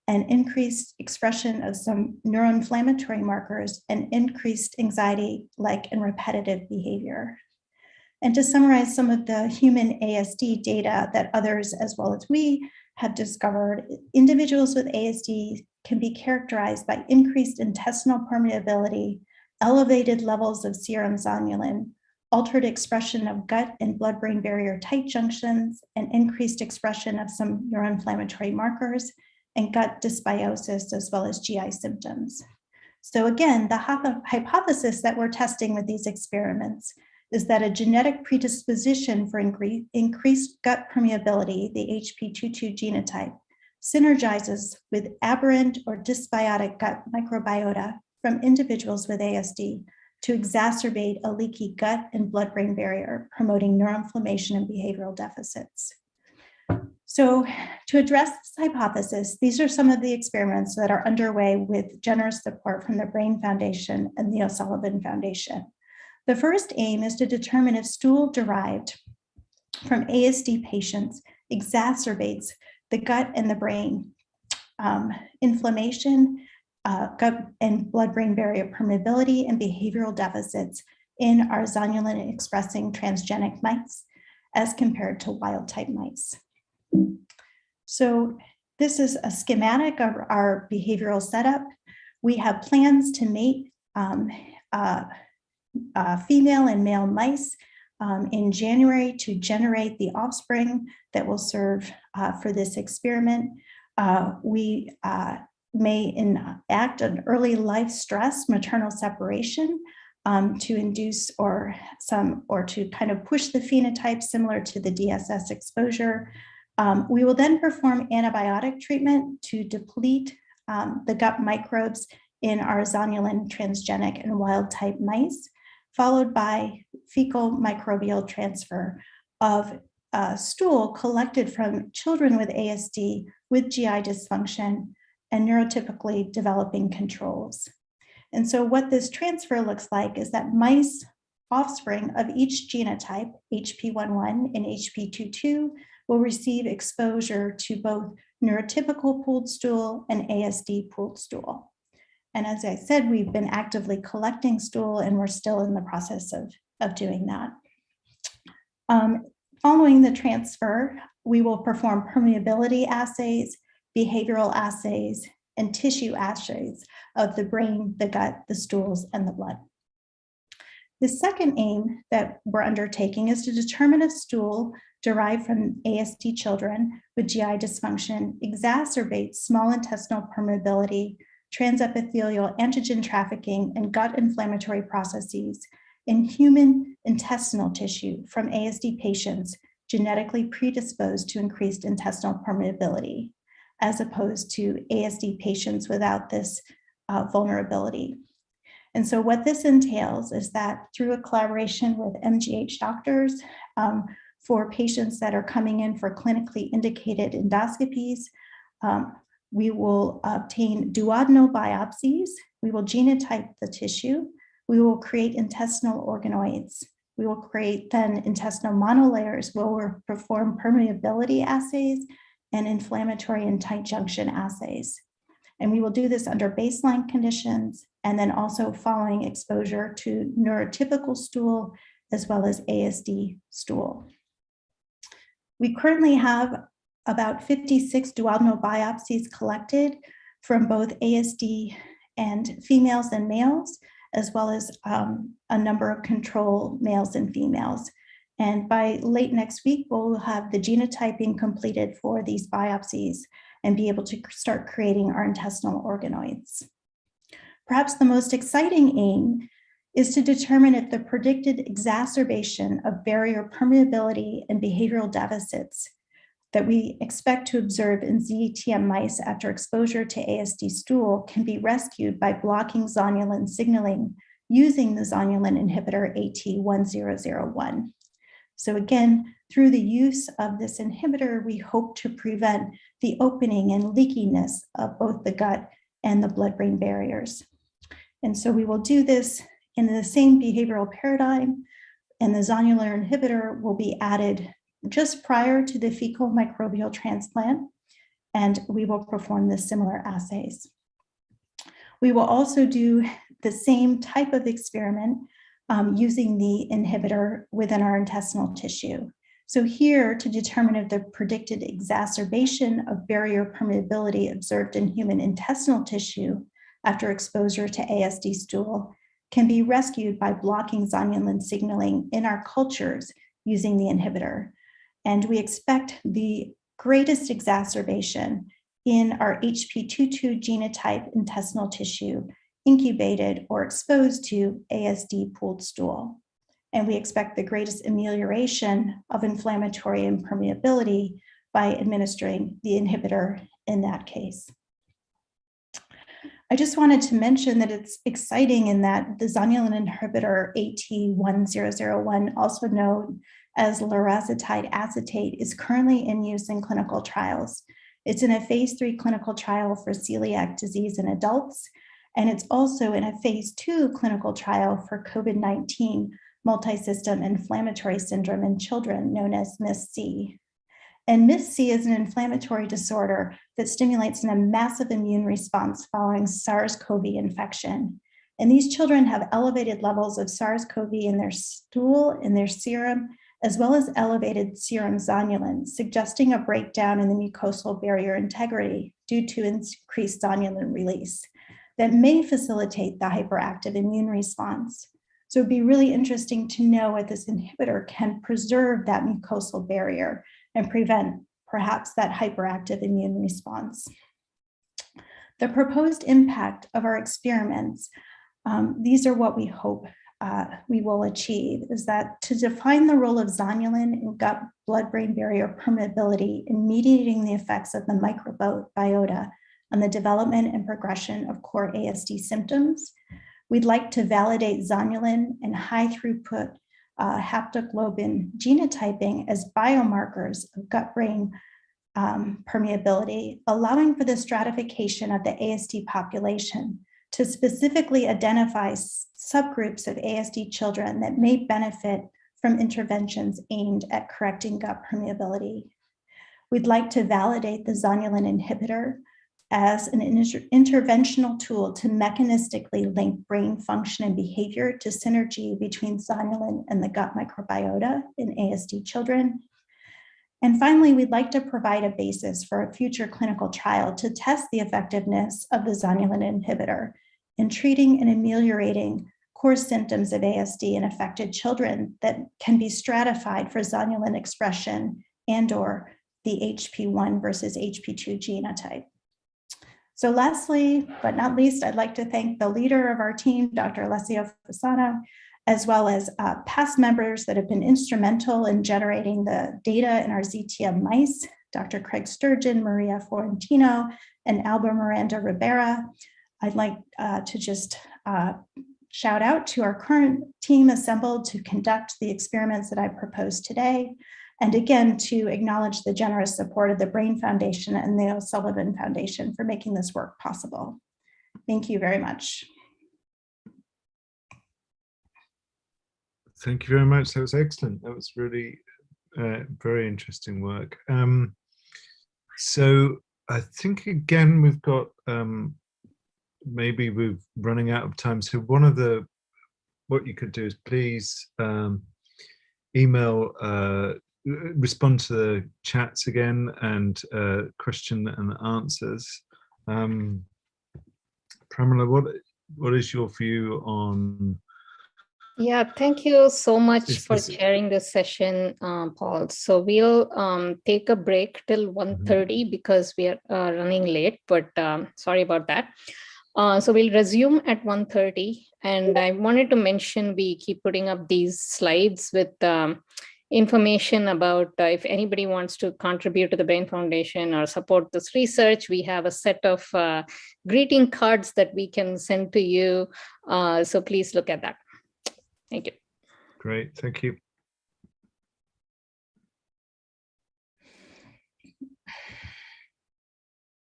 and increased expression of some neuroinflammatory markers and increased anxiety-like and repetitive behavior. And to summarize some of the human ASD data that others, as well as we, have discovered, individuals with ASD can be characterized by increased intestinal permeability, elevated levels of serum zonulin, altered expression of gut and blood-brain barrier tight junctions, and increased expression of some neuroinflammatory markers, and gut dysbiosis, as well as GI symptoms. So again, the hypothesis that we're testing with these experiments is that a genetic predisposition for increased gut permeability, the HP22 genotype, synergizes with aberrant or dysbiotic gut microbiota from individuals with ASD to exacerbate a leaky gut and blood-brain barrier, promoting neuroinflammation and behavioral deficits. So to address this hypothesis, these are some of the experiments that are underway with generous support from the Brain Foundation and the O'Sullivan Foundation. The first aim is to determine if stool derived from ASD patients exacerbates the gut and the brain inflammation, gut and blood-brain barrier permeability, and behavioral deficits in our zonulin-expressing transgenic mice as compared to wild-type mice. So this is a schematic of our behavioral setup. We have plans to mate female and male mice in January to generate the offspring that will serve for this experiment. We may enact an early life stress, maternal separation, to induce or to kind of push the phenotype similar to the DSS exposure. We will then perform antibiotic treatment to deplete the gut microbes in our zonulin transgenic and wild type mice, followed by fecal microbial transfer of stool collected from children with ASD with GI dysfunction and neurotypically developing controls. And so what this transfer looks like is that mice offspring of each genotype, HP11 and HP22, will receive exposure to both neurotypical pooled stool and ASD pooled stool. And as I said, we've been actively collecting stool and we're still in the process of doing that. Following the transfer, we will perform permeability assays, behavioral assays, and tissue assays of the brain, the gut, the stools, and the blood. The second aim that we're undertaking is to determine if stool derived from ASD children with GI dysfunction exacerbates small intestinal permeability, transepithelial antigen trafficking, and gut inflammatory processes in human intestinal tissue from ASD patients genetically predisposed to increased intestinal permeability, as opposed to ASD patients without this vulnerability. And so what this entails is that through a collaboration with MGH doctors for patients that are coming in for clinically indicated endoscopies, we will obtain duodenal biopsies, we will genotype the tissue, we will create intestinal organoids, we will create then intestinal monolayers where we'll perform permeability assays and inflammatory and tight junction assays. And we will do this under baseline conditions and then also following exposure to neurotypical stool as well as ASD stool. We currently have about 56 duodenal biopsies collected from both ASD and females and males, as well as a number of control males and females. And by late next week, we'll have the genotyping completed for these biopsies and be able to start creating our intestinal organoids. Perhaps the most exciting aim is to determine if the predicted exacerbation of barrier permeability and behavioral deficits that we expect to observe in ZTM mice after exposure to ASD stool can be rescued by blocking zonulin signaling using the zonulin inhibitor AT1001. So again, through the use of this inhibitor, we hope to prevent the opening and leakiness of both the gut and the blood-brain barriers. And so we will do this in the same behavioral paradigm, and the zonular inhibitor will be added just prior to the fecal microbial transplant, and we will perform the similar assays. We will also do the same type of experiment using the inhibitor within our intestinal tissue. So here, to determine if the predicted exacerbation of barrier permeability observed in human intestinal tissue after exposure to ASD stool can be rescued by blocking zonulin signaling in our cultures using the inhibitor. And we expect the greatest exacerbation in our HP22 genotype intestinal tissue incubated or exposed to ASD pooled stool. And we expect the greatest amelioration of inflammatory impermeability by administering the inhibitor in that case. I just wanted to mention that it's exciting in that the zonulin inhibitor AT1001, also known as liraglutide acetate, is currently in use in clinical trials. It's in a phase 3 clinical trial for celiac disease in adults, and it's also in a phase 2 clinical trial for COVID-19 multisystem inflammatory syndrome in children, known as MIS-C. And MIS-C is an inflammatory disorder that stimulates a massive immune response following SARS-CoV infection. And these children have elevated levels of SARS-CoV in their stool, in their serum, as well as elevated serum zonulin, suggesting a breakdown in the mucosal barrier integrity due to increased zonulin release that may facilitate the hyperactive immune response. So it'd be really interesting to know if this inhibitor can preserve that mucosal barrier and prevent perhaps that hyperactive immune response. The proposed impact of our experiments, these are what we hope we will achieve, is that to define the role of zonulin in gut blood-brain barrier permeability in mediating the effects of the microbiota on the development and progression of core ASD symptoms. We'd like to validate zonulin and high throughput haptoglobin genotyping as biomarkers of gut-brain permeability, allowing for the stratification of the ASD population to specifically identify subgroups of ASD children that may benefit from interventions aimed at correcting gut permeability. We'd like to validate the zonulin inhibitor as an interventional tool to mechanistically link brain function and behavior to synergy between zonulin and the gut microbiota in ASD children. And finally, we'd like to provide a basis for a future clinical trial to test the effectiveness of the zonulin inhibitor in treating and ameliorating core symptoms of ASD in affected children that can be stratified for zonulin expression and/or the HP1 versus HP2 genotype. So lastly, but not least, I'd like to thank the leader of our team, Dr. Alicia Fasano, as well as past members that have been instrumental in generating the data in our ZTM mice, Dr. Craig Sturgeon, Maria Florentino, and Alba Miranda Rivera. I'd like to just shout out to our current team assembled to conduct the experiments that I proposed today. And again, to acknowledge the generous support of the Brain Foundation and the O'Sullivan Foundation for making this work possible. Thank you very much. Thank you very much. That was excellent. That was really very interesting work. So I think, again, we've got, maybe we're running out of time. So one of the, what you could do is please email, respond to the chats again and question and answers. Pramila, what is your view on? Yeah, thank you so much for chairing this session, Paul. So we'll take a break till 1:30 because we are running late, but sorry about that. So we'll resume at 1:30. And I wanted to mention, we keep putting up these slides with information about if anybody wants to contribute to the Brain Foundation or support this research. We have a set of greeting cards that we can send to you. So please look at that. Thank you. Great, thank you.